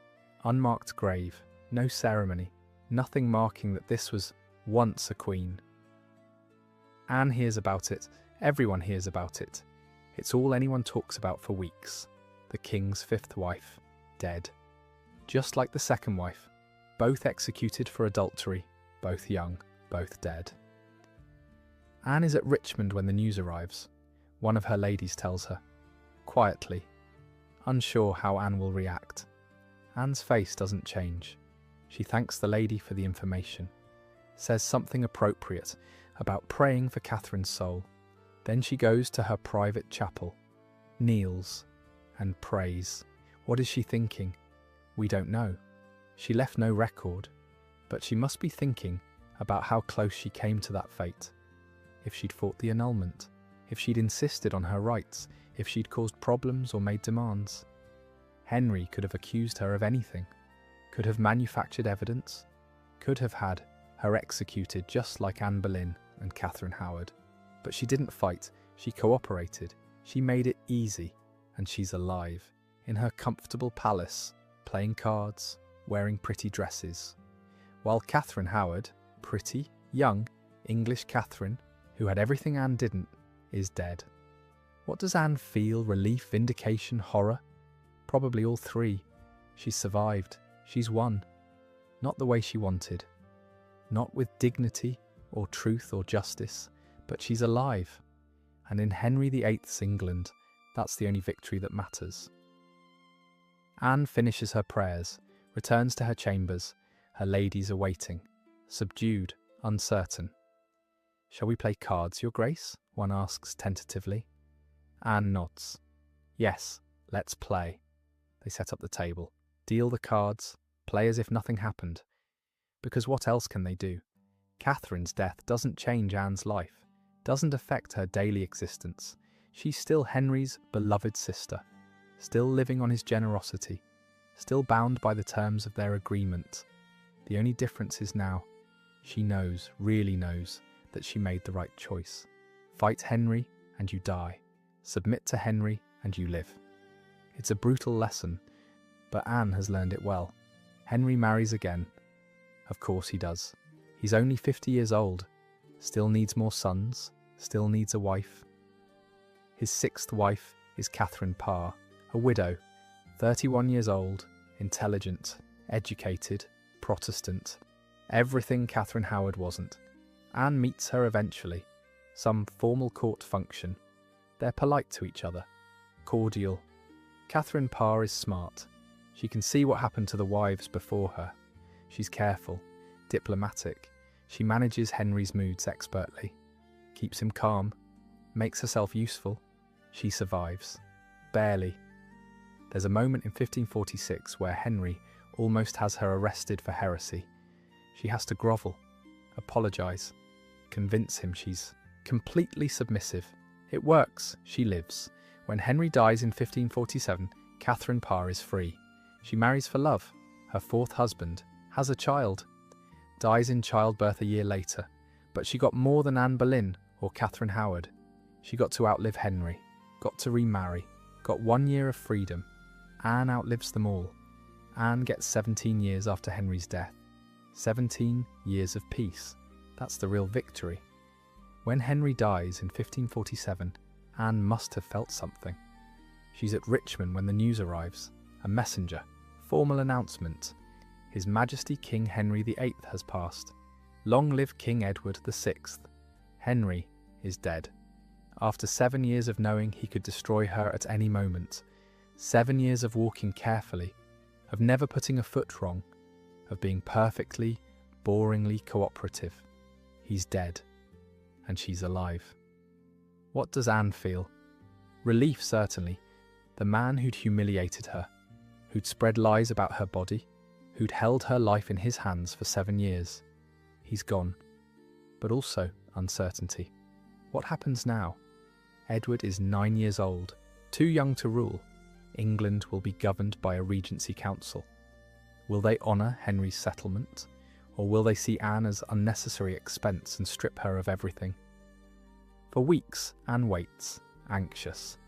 Unmarked grave. No ceremony. Nothing marking that this was once a queen. Anne hears about it. Everyone hears about it. It's all anyone talks about for weeks. The king's fifth wife, dead. Just like the second wife, both executed for adultery, both young, both dead. Anne is at Richmond when the news arrives. One of her ladies tells her, quietly, unsure how Anne will react. Anne's face doesn't change. She thanks the lady for the information, says something appropriate about praying for Catherine's soul. Then she goes to her private chapel. kneels, and prays. What is she thinking? We don't know. She left no record, but she must be thinking about how close she came to that fate. If she'd fought the annulment, if she'd insisted on her rights, if she'd caused problems or made demands. Henry could have accused her of anything, could have manufactured evidence, could have had her executed just like Anne Boleyn and Catherine Howard. But she didn't fight, she cooperated, she made it easy, and she's alive, in her comfortable palace, playing cards, wearing pretty dresses. While Catherine Howard, pretty, young, English Catherine, who had everything Anne didn't, is dead. What does Anne feel? Relief, vindication, horror? Probably all three. She's survived. She's won. Not the way she wanted. Not with dignity or truth or justice, but she's alive. And in Henry VIII's England, that's the only victory that matters. Anne finishes her prayers, returns to her chambers. Her ladies are waiting, subdued, uncertain. "Shall we play cards, Your Grace?" one asks tentatively. Anne nods. "Yes, let's play." They set up the table, deal the cards, play as if nothing happened. Because what else can they do? Catherine's death doesn't change Anne's life, doesn't affect her daily existence. She's still Henry's beloved sister, still living on his generosity, still bound by the terms of their agreement. The only difference is now, she knows, really knows, that she made the right choice. Fight Henry and you die. Submit to Henry and you live. It's a brutal lesson, but Anne has learned it well. Henry marries again. Of course he does. He's only 50 years old, still needs more sons, still needs a wife. His sixth wife is Catherine Parr, a widow, 31 years old, intelligent, educated, Protestant. Everything Catherine Howard wasn't. Anne meets her eventually, some formal court function. They're polite to each other, cordial. Catherine Parr is smart. She can see what happened to the wives before her. She's careful, diplomatic. She manages Henry's moods expertly, keeps him calm, makes herself useful. She survives. Barely. There's a moment in 1546 where Henry almost has her arrested for heresy. She has to grovel, apologise, convince him she's completely submissive. It works. She lives. When Henry dies in 1547, Catherine Parr is free. She marries for love. Her fourth husband has a child, dies in childbirth a year later. But she got more than Anne Boleyn or Catherine Howard. She got to outlive Henry, got to remarry, got 1 year of freedom. Anne outlives them all. Anne gets 17 years after Henry's death. 17 years of peace. That's the real victory. When Henry dies in 1547, Anne must have felt something. She's at Richmond when the news arrives. A messenger. Formal announcement. His Majesty King Henry VIII has passed. Long live King Edward VI. Henry is dead. After 7 years of knowing he could destroy her at any moment, 7 years of walking carefully, of never putting a foot wrong, of being perfectly, boringly cooperative. He's dead, and she's alive. What does Anne feel? Relief, certainly. The man who'd humiliated her, who'd spread lies about her body, who'd held her life in his hands for 7 years. He's gone. But also uncertainty. What happens now? Edward is 9 years old, too young to rule. England will be governed by a regency council. Will they honour Henry's settlement, or will they see Anne as unnecessary expense and strip her of everything? For weeks, Anne waits, anxious.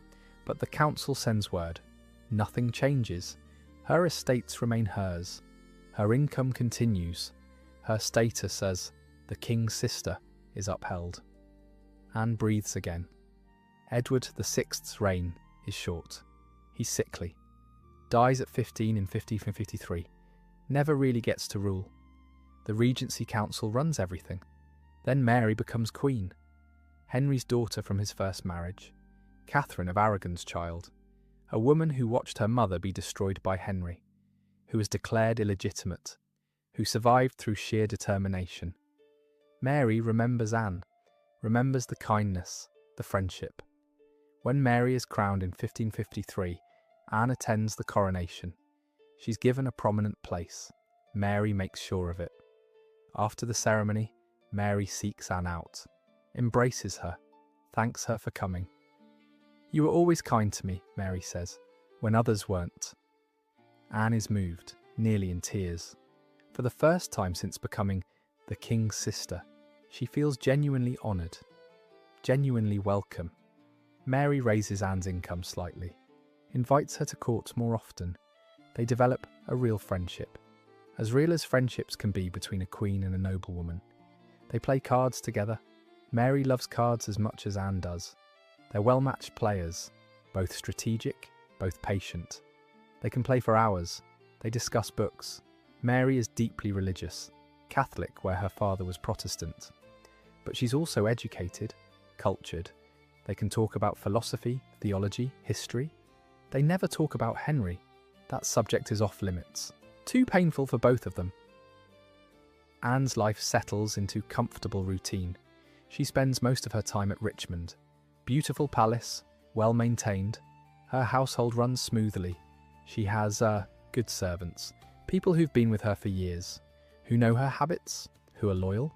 But the council sends word. Nothing changes. Her estates remain hers. Her income continues. Her status as the king's sister is upheld. Anne breathes again. Edward VI's reign is short. He's sickly. Dies at 15 in 1553. Never really gets to rule. The Regency Council runs everything. Then Mary becomes queen. Henry's daughter from his first marriage. Catherine of Aragon's child. A woman who watched her mother be destroyed by Henry. Who was declared illegitimate. Who survived through sheer determination. Mary remembers Anne. Remembers the kindness, the friendship. When Mary is crowned in 1553, Anne attends the coronation. She's given a prominent place. Mary makes sure of it. After the ceremony, Mary seeks Anne out, embraces her, thanks her for coming. "You were always kind to me," Mary says, "when others weren't." Anne is moved, nearly in tears. For the first time since becoming the king's sister, she feels genuinely honoured, genuinely welcome. Mary raises Anne's income slightly, invites her to court more often. They develop a real friendship, as real as friendships can be between a queen and a noblewoman. They play cards together. Mary loves cards as much as Anne does. They're well-matched players, both strategic, both patient. They can play for hours. They discuss books. Mary is deeply religious, Catholic where her father was Protestant. But she's also educated, cultured. They can talk about philosophy, theology, history. They never talk about Henry. That subject is off limits. Too painful for both of them. Anne's life settles into comfortable routine. She spends most of her time at Richmond. Beautiful palace, well maintained. Her household runs smoothly. She has good servants, people who've been with her for years, who know her habits, who are loyal.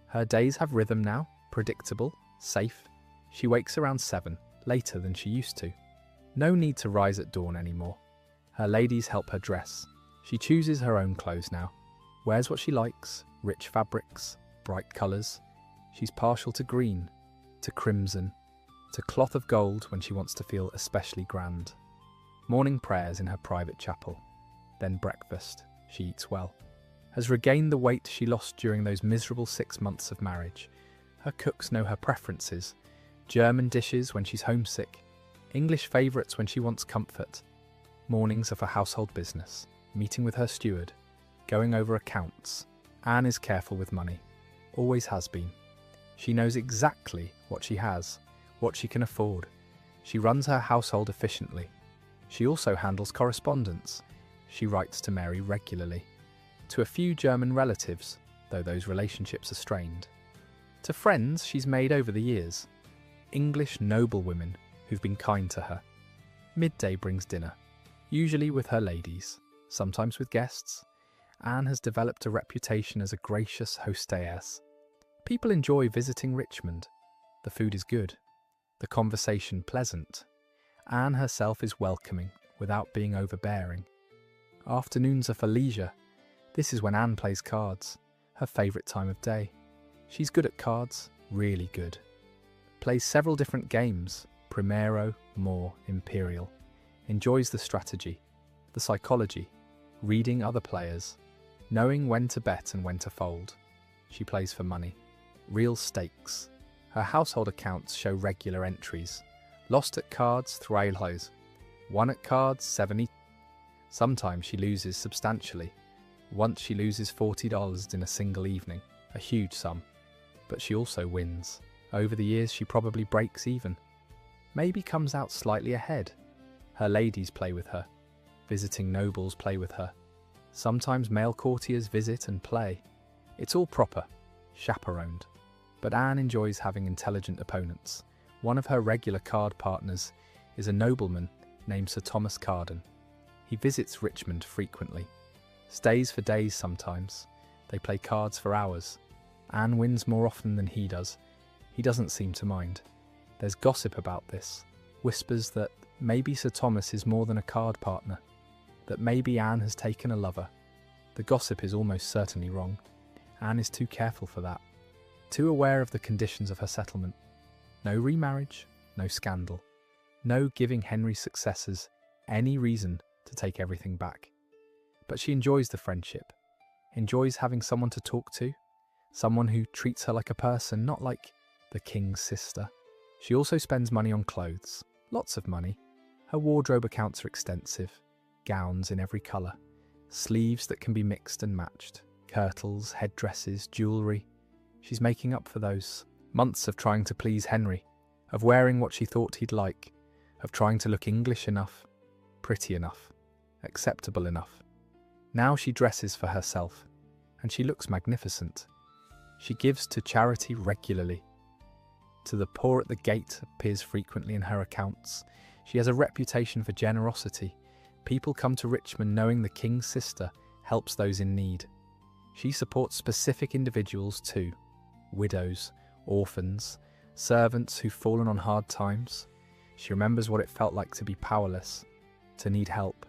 Her days have rhythm now, predictable, safe. She wakes around 7, later than she used to. No need to rise at dawn anymore. Her ladies help her dress. She chooses her own clothes now. Wears what she likes, rich fabrics, bright colours. She's partial to green, to crimson, to cloth of gold when she wants to feel especially grand. Morning prayers in her private chapel. Then breakfast. She eats well. Has regained the weight she lost during those miserable 6 months of marriage. Her cooks know her preferences. German dishes when she's homesick. English favourites when she wants comfort. Mornings are for household business. Meeting with her steward. Going over accounts. Anne is careful with money. Always has been. She knows exactly what she has, what she can afford. She runs her household efficiently. She also handles correspondence. She writes to Mary regularly. To a few German relatives, though those relationships are strained. To friends she's made over the years. English noblewomen who've been kind to her. Midday brings dinner, usually with her ladies, sometimes with guests. Anne has developed a reputation as a gracious hostess. People enjoy visiting Richmond. The food is good, the conversation pleasant. Anne herself is welcoming without being overbearing. Afternoons are for leisure. This is when Anne plays cards, her favourite time of day. She's good at cards, really good. Plays several different games, Primero, More, Imperial. Enjoys the strategy, the psychology, reading other players, knowing when to bet and when to fold. She plays for money. Real stakes. Her household accounts show regular entries. Lost at cards, threilhos. Won at cards, 70. Sometimes she loses substantially. Once she loses $40 in a single evening, a huge sum. But she also wins. Over the years she probably breaks even. Maybe comes out slightly ahead. Her ladies play with her. Visiting nobles play with her. Sometimes male courtiers visit and play. It's all proper, chaperoned. But Anne enjoys having intelligent opponents. One of her regular card partners is a nobleman named Sir Thomas Carden. He visits Richmond frequently. Stays for days sometimes. They play cards for hours. Anne wins more often than he does. He doesn't seem to mind. There's gossip about this. Whispers that maybe Sir Thomas is more than a card partner. That maybe Anne has taken a lover. The gossip is almost certainly wrong. Anne is too careful for that. Too aware of the conditions of her settlement. No remarriage, no scandal. No giving Henry's successors any reason to take everything back. But she enjoys the friendship. Enjoys having someone to talk to. Someone who treats her like a person, not like the king's sister. She also spends money on clothes. Lots of money. Her wardrobe accounts are extensive. Gowns in every colour. Sleeves that can be mixed and matched. Kirtles, headdresses, jewellery. She's making up for those months of trying to please Henry, of wearing what she thought he'd like, of trying to look English enough, pretty enough, acceptable enough. Now she dresses for herself, and she looks magnificent. She gives to charity regularly. To the poor at the gate appears frequently in her accounts. She has a reputation for generosity. People come to Richmond knowing the king's sister helps those in need. She supports specific individuals too: widows, orphans, servants who've fallen on hard times. She remembers what it felt like to be powerless, to need help.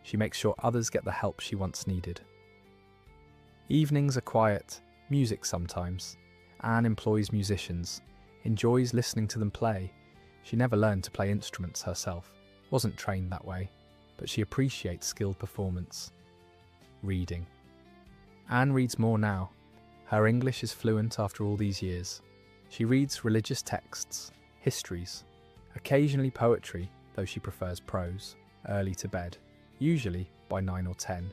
She makes sure others get the help she once needed. Evenings are quiet, music sometimes. Anne employs musicians, enjoys listening to them play. She never learned to play instruments herself, wasn't trained that way, but she appreciates skilled performance. Reading. Anne reads more now. Her English is fluent after all these years. She reads religious texts, histories, occasionally poetry, though she prefers prose, early to bed, usually by 9 or 10.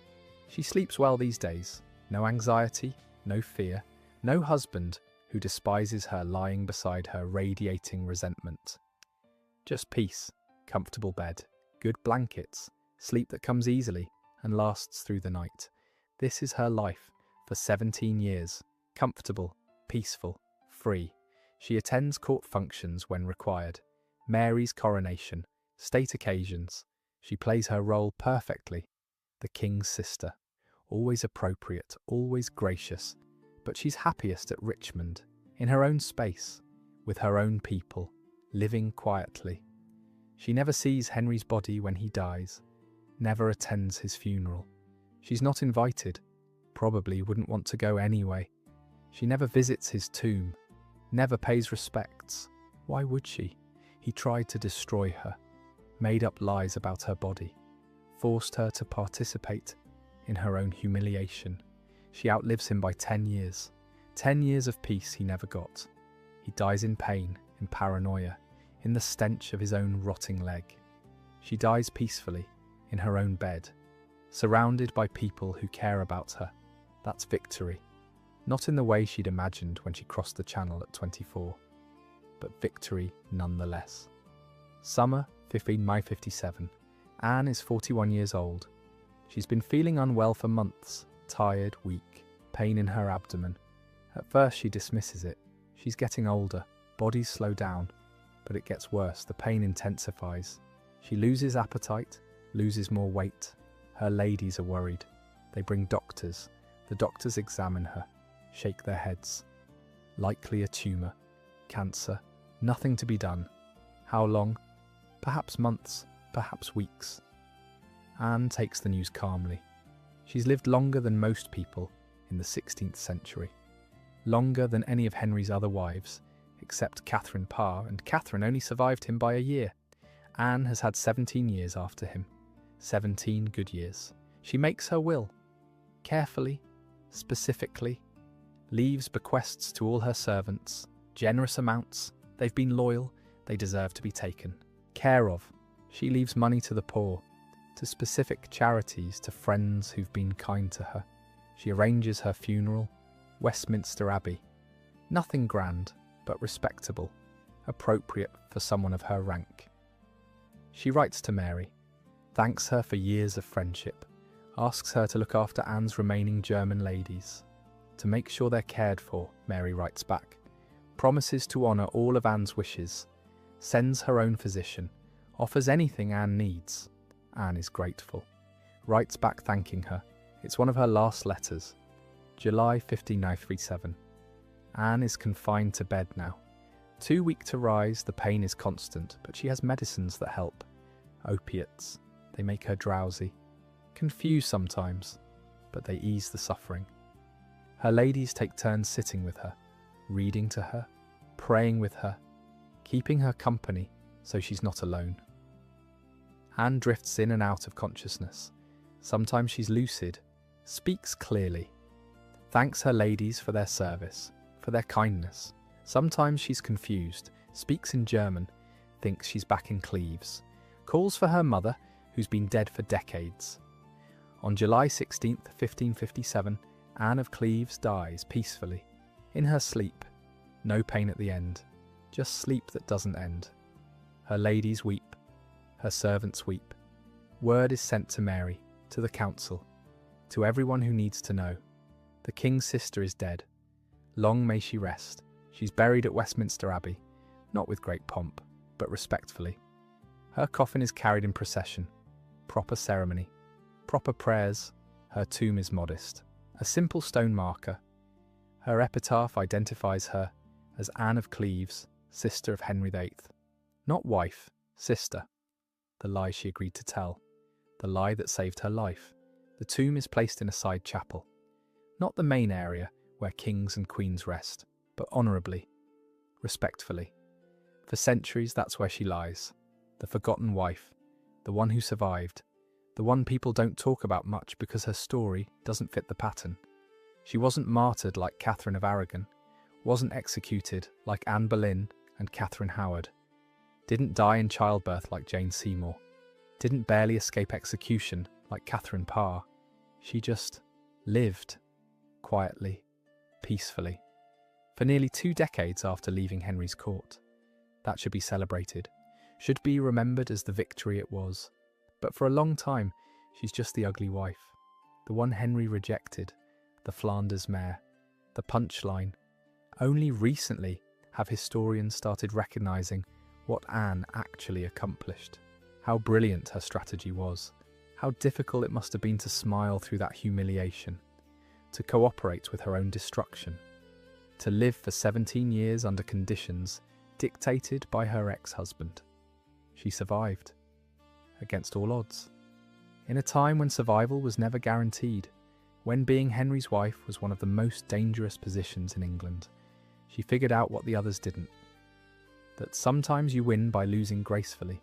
She sleeps well these days. No anxiety, no fear, no husband who despises her lying beside her radiating resentment. Just peace, comfortable bed, good blankets, sleep that comes easily and lasts through the night. This is her life for 17 years, comfortable, peaceful, free. She attends court functions when required, Mary's coronation, state occasions. She plays her role perfectly, the king's sister, always appropriate, always gracious, but she's happiest at Richmond, in her own space, with her own people, living quietly. She never sees Henry's body when he dies, never attends his funeral. She's not invited, probably wouldn't want to go anyway. She never visits his tomb, never pays respects. Why would she? He tried to destroy her, made up lies about her body, forced her to participate in her own humiliation. She outlives him by 10 years. 10 years of peace he never got. He dies in pain, in paranoia, in the stench of his own rotting leg. She dies peacefully, in her own bed, surrounded by people who care about her. That's victory. Not in the way she'd imagined when she crossed the Channel at 24, but victory nonetheless. Summer, 15 May 57. Anne is 41 years old. She's been feeling unwell for months, tired, weak, pain in her abdomen. At first she dismisses it. She's getting older, bodies slow down, but it gets worse. The pain intensifies. She loses appetite, loses more weight. Her ladies are worried. They bring doctors. The doctors examine her, shake their heads. Likely a tumour, cancer, nothing to be done. How long? Perhaps months, perhaps weeks. Anne takes the news calmly. She's lived longer than most people in the 16th century. Longer than any of Henry's other wives, except Catherine Parr, and Catherine only survived him by a year. Anne has had 17 years after him. 17 good years. She makes her will. Carefully, specifically. Leaves bequests to all her servants. Generous amounts. They've been loyal. They deserve to be taken care of. She leaves money to the poor, to specific charities, to friends who've been kind to her. She arranges her funeral. Westminster Abbey. Nothing grand, but respectable, appropriate for someone of her rank. She writes to Mary, thanks her for years of friendship, asks her to look after Anne's remaining German ladies. To make sure they're cared for, Mary writes back, promises to honour all of Anne's wishes, sends her own physician, offers anything Anne needs. Anne is grateful. Writes back thanking her. It's one of her last letters. July 1537. Anne is confined to bed now. Too weak to rise, the pain is constant, but she has medicines that help. Opiates. They make her drowsy. Confused sometimes, but they ease the suffering. Her ladies take turns sitting with her, reading to her, praying with her, keeping her company so she's not alone. Anne drifts in and out of consciousness. Sometimes she's lucid, speaks clearly, thanks her ladies for their service, for their kindness. Sometimes she's confused, speaks in German, thinks she's back in Cleves, calls for her mother, who's been dead for decades. On July 16th, 1557, Anne of Cleves dies peacefully, in her sleep. No pain at the end, just sleep that doesn't end. Her ladies weep, her servants weep. Word is sent to Mary, to the council, to everyone who needs to know. The king's sister is dead. Long may she rest. She's buried at Westminster Abbey. not with great pomp, but respectfully. Her coffin is carried in procession, proper ceremony, proper prayers. Her tomb is modest, a simple stone marker. Her epitaph identifies her as Anne of Cleves, sister of Henry VIII. Not wife, sister. The lie she agreed to tell, the lie that saved her life. The tomb is placed in a side chapel, not the main area where kings and queens rest, but honourably, respectfully. For centuries, that's where she lies, the forgotten wife, the one who survived, the one people don't talk about much because her story doesn't fit the pattern. She wasn't martyred like Catherine of Aragon, wasn't executed like Anne Boleyn and Catherine Howard, didn't die in childbirth like Jane Seymour, didn't barely escape execution like Catherine Parr. She just lived, quietly, peacefully, for nearly 2 decades after leaving Henry's court. That should be celebrated, should be remembered as the victory it was. But for a long time, she's just the ugly wife, the one Henry rejected, the Flanders Mare, the punchline. Only recently have historians started recognising what Anne actually accomplished, how brilliant her strategy was, how difficult it must have been to smile through that humiliation, to cooperate with her own destruction, to live for 17 years under conditions dictated by her ex-husband. She survived, against all odds, in a time when survival was never guaranteed, when being Henry's wife was one of the most dangerous positions in England. She figured out what the others didn't, that sometimes you win by losing gracefully.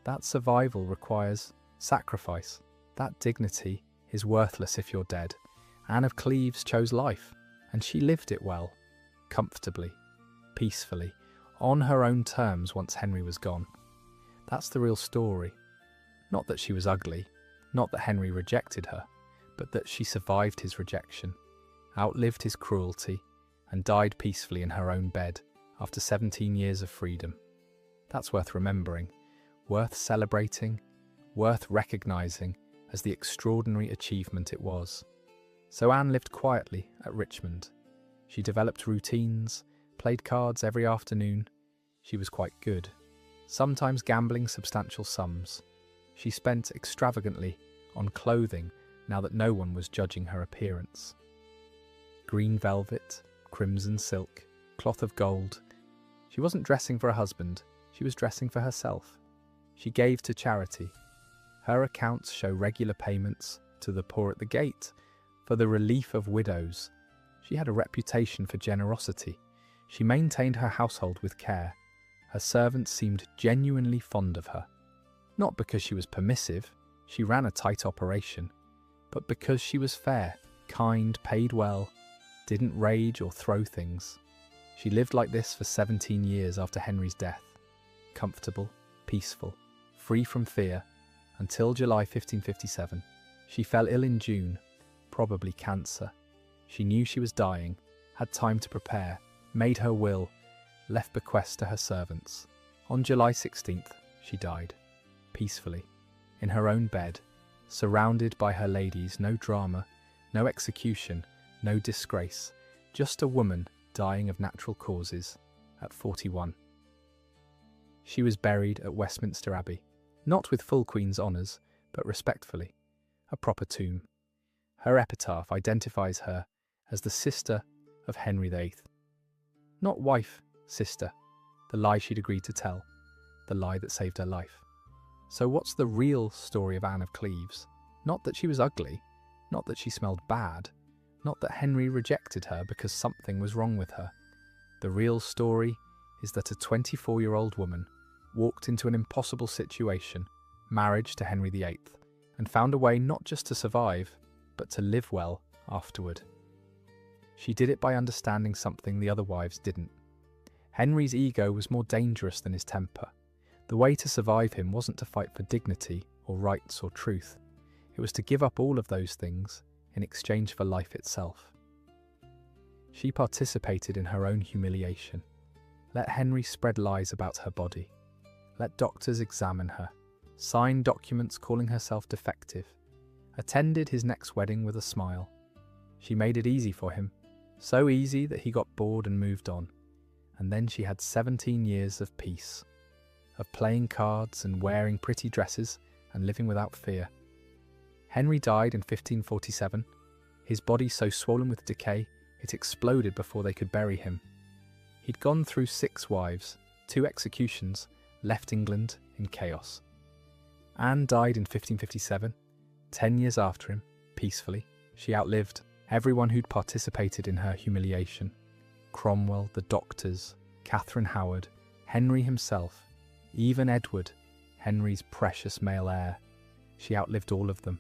That survival requires sacrifice. That dignity is worthless if you're dead. Anne of Cleves chose life, and she lived it well, comfortably, peacefully, on her own terms once Henry was gone. That's the real story. Not that she was ugly, not that Henry rejected her, but that she survived his rejection, outlived his cruelty, and died peacefully in her own bed after 17 years of freedom. That's worth remembering, worth celebrating, worth recognising as the extraordinary achievement it was. So Anne lived quietly at Richmond. She developed routines, played cards every afternoon. She was quite good, sometimes gambling substantial sums. She spent extravagantly on clothing now that no one was judging her appearance. Green velvet, crimson silk, cloth of gold. She wasn't dressing for a husband, she was dressing for herself. She gave to charity. Her accounts show regular payments to the poor at the gate, for the relief of widows. She had a reputation for generosity. She maintained her household with care. Her servants seemed genuinely fond of her. Not because she was permissive, she ran a tight operation, but because she was fair, kind, paid well, didn't rage or throw things. She lived like this for 17 years after Henry's death, comfortable, peaceful, free from fear, until July 1557. She fell ill in June, probably cancer. She knew she was dying, had time to prepare, made her will, left bequests to her servants. On July 16th, she died, peacefully, in her own bed, surrounded by her ladies. No drama, no execution, no disgrace, just a woman dying of natural causes at 41. She was buried at Westminster Abbey, not with full Queen's honours, but respectfully, a proper tomb. Her epitaph identifies her as the sister of Henry VIII. Not wife, sister, the lie she'd agreed to tell, the lie that saved her life. So what's the real story of Anne of Cleves? Not that she was ugly, not that she smelled bad, not that Henry rejected her because something was wrong with her. The real story is that a 24-year-old woman walked into an impossible situation, marriage to Henry VIII, and found a way not just to survive, but to live well afterward. She did it by understanding something the other wives didn't. Henry's ego was more dangerous than his temper. The way to survive him wasn't to fight for dignity or rights or truth. It was to give up all of those things in exchange for life itself. She participated in her own humiliation. Let Henry spread lies about her body. Let doctors examine her. Sign documents calling herself defective. Attended his next wedding with a smile. She made it easy for him. So easy that he got bored and moved on. And then she had 17 years of peace, of playing cards and wearing pretty dresses and living without fear. Henry died in 1547, his body so swollen with decay it exploded before they could bury him. He'd gone through 6 wives, 2 executions, left England in chaos. Anne died in 1557, 10 years after him, peacefully. She outlived everyone who'd participated in her humiliation. Cromwell, the doctors, Catherine Howard, Henry himself, even Edward, Henry's precious male heir. She outlived all of them.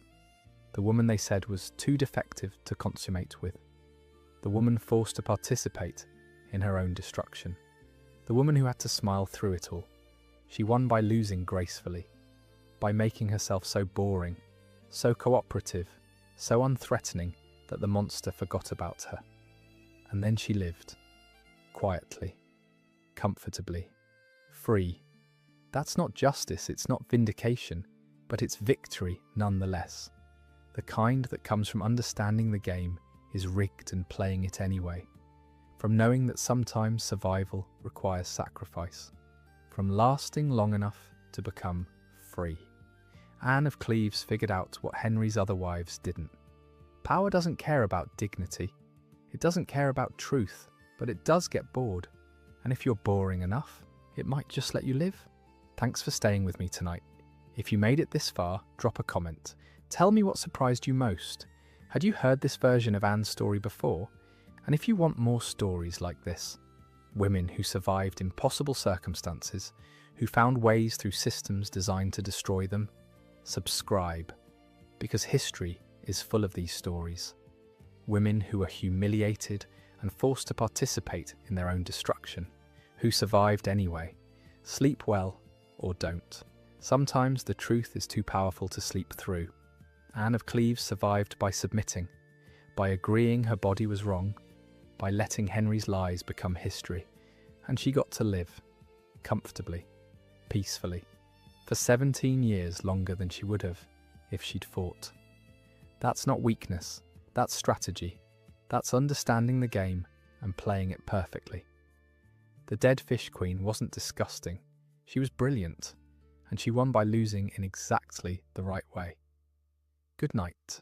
The woman they said was too defective to consummate with. The woman forced to participate in her own destruction. The woman who had to smile through it all. She won by losing gracefully, by making herself so boring, so cooperative, so unthreatening that the monster forgot about her. And then she lived, quietly, comfortably, free. That's not justice, it's not vindication, but it's victory nonetheless. The kind that comes from understanding the game is rigged and playing it anyway. From knowing that sometimes survival requires sacrifice. From lasting long enough to become free. Anne of Cleves figured out what Henry's other wives didn't. Power doesn't care about dignity. It doesn't care about truth, but it does get bored. And if you're boring enough, it might just let you live. Thanks for staying with me tonight. If you made it this far, drop a comment. Tell me what surprised you most. Had you heard this version of Anne's story before? And if you want more stories like this, women who survived impossible circumstances, who found ways through systems designed to destroy them, subscribe, because history is full of these stories. Women who were humiliated and forced to participate in their own destruction, who survived anyway. Sleep well or don't. Sometimes the truth is too powerful to sleep through. Anne of Cleves survived by submitting, by agreeing her body was wrong, by letting Henry's lies become history, and she got to live, comfortably, peacefully, for 17 years longer than she would have if she'd fought. That's not weakness, that's strategy, that's understanding the game and playing it perfectly. The dead fish queen wasn't disgusting, she was brilliant, and she won by losing in exactly the right way. Good night.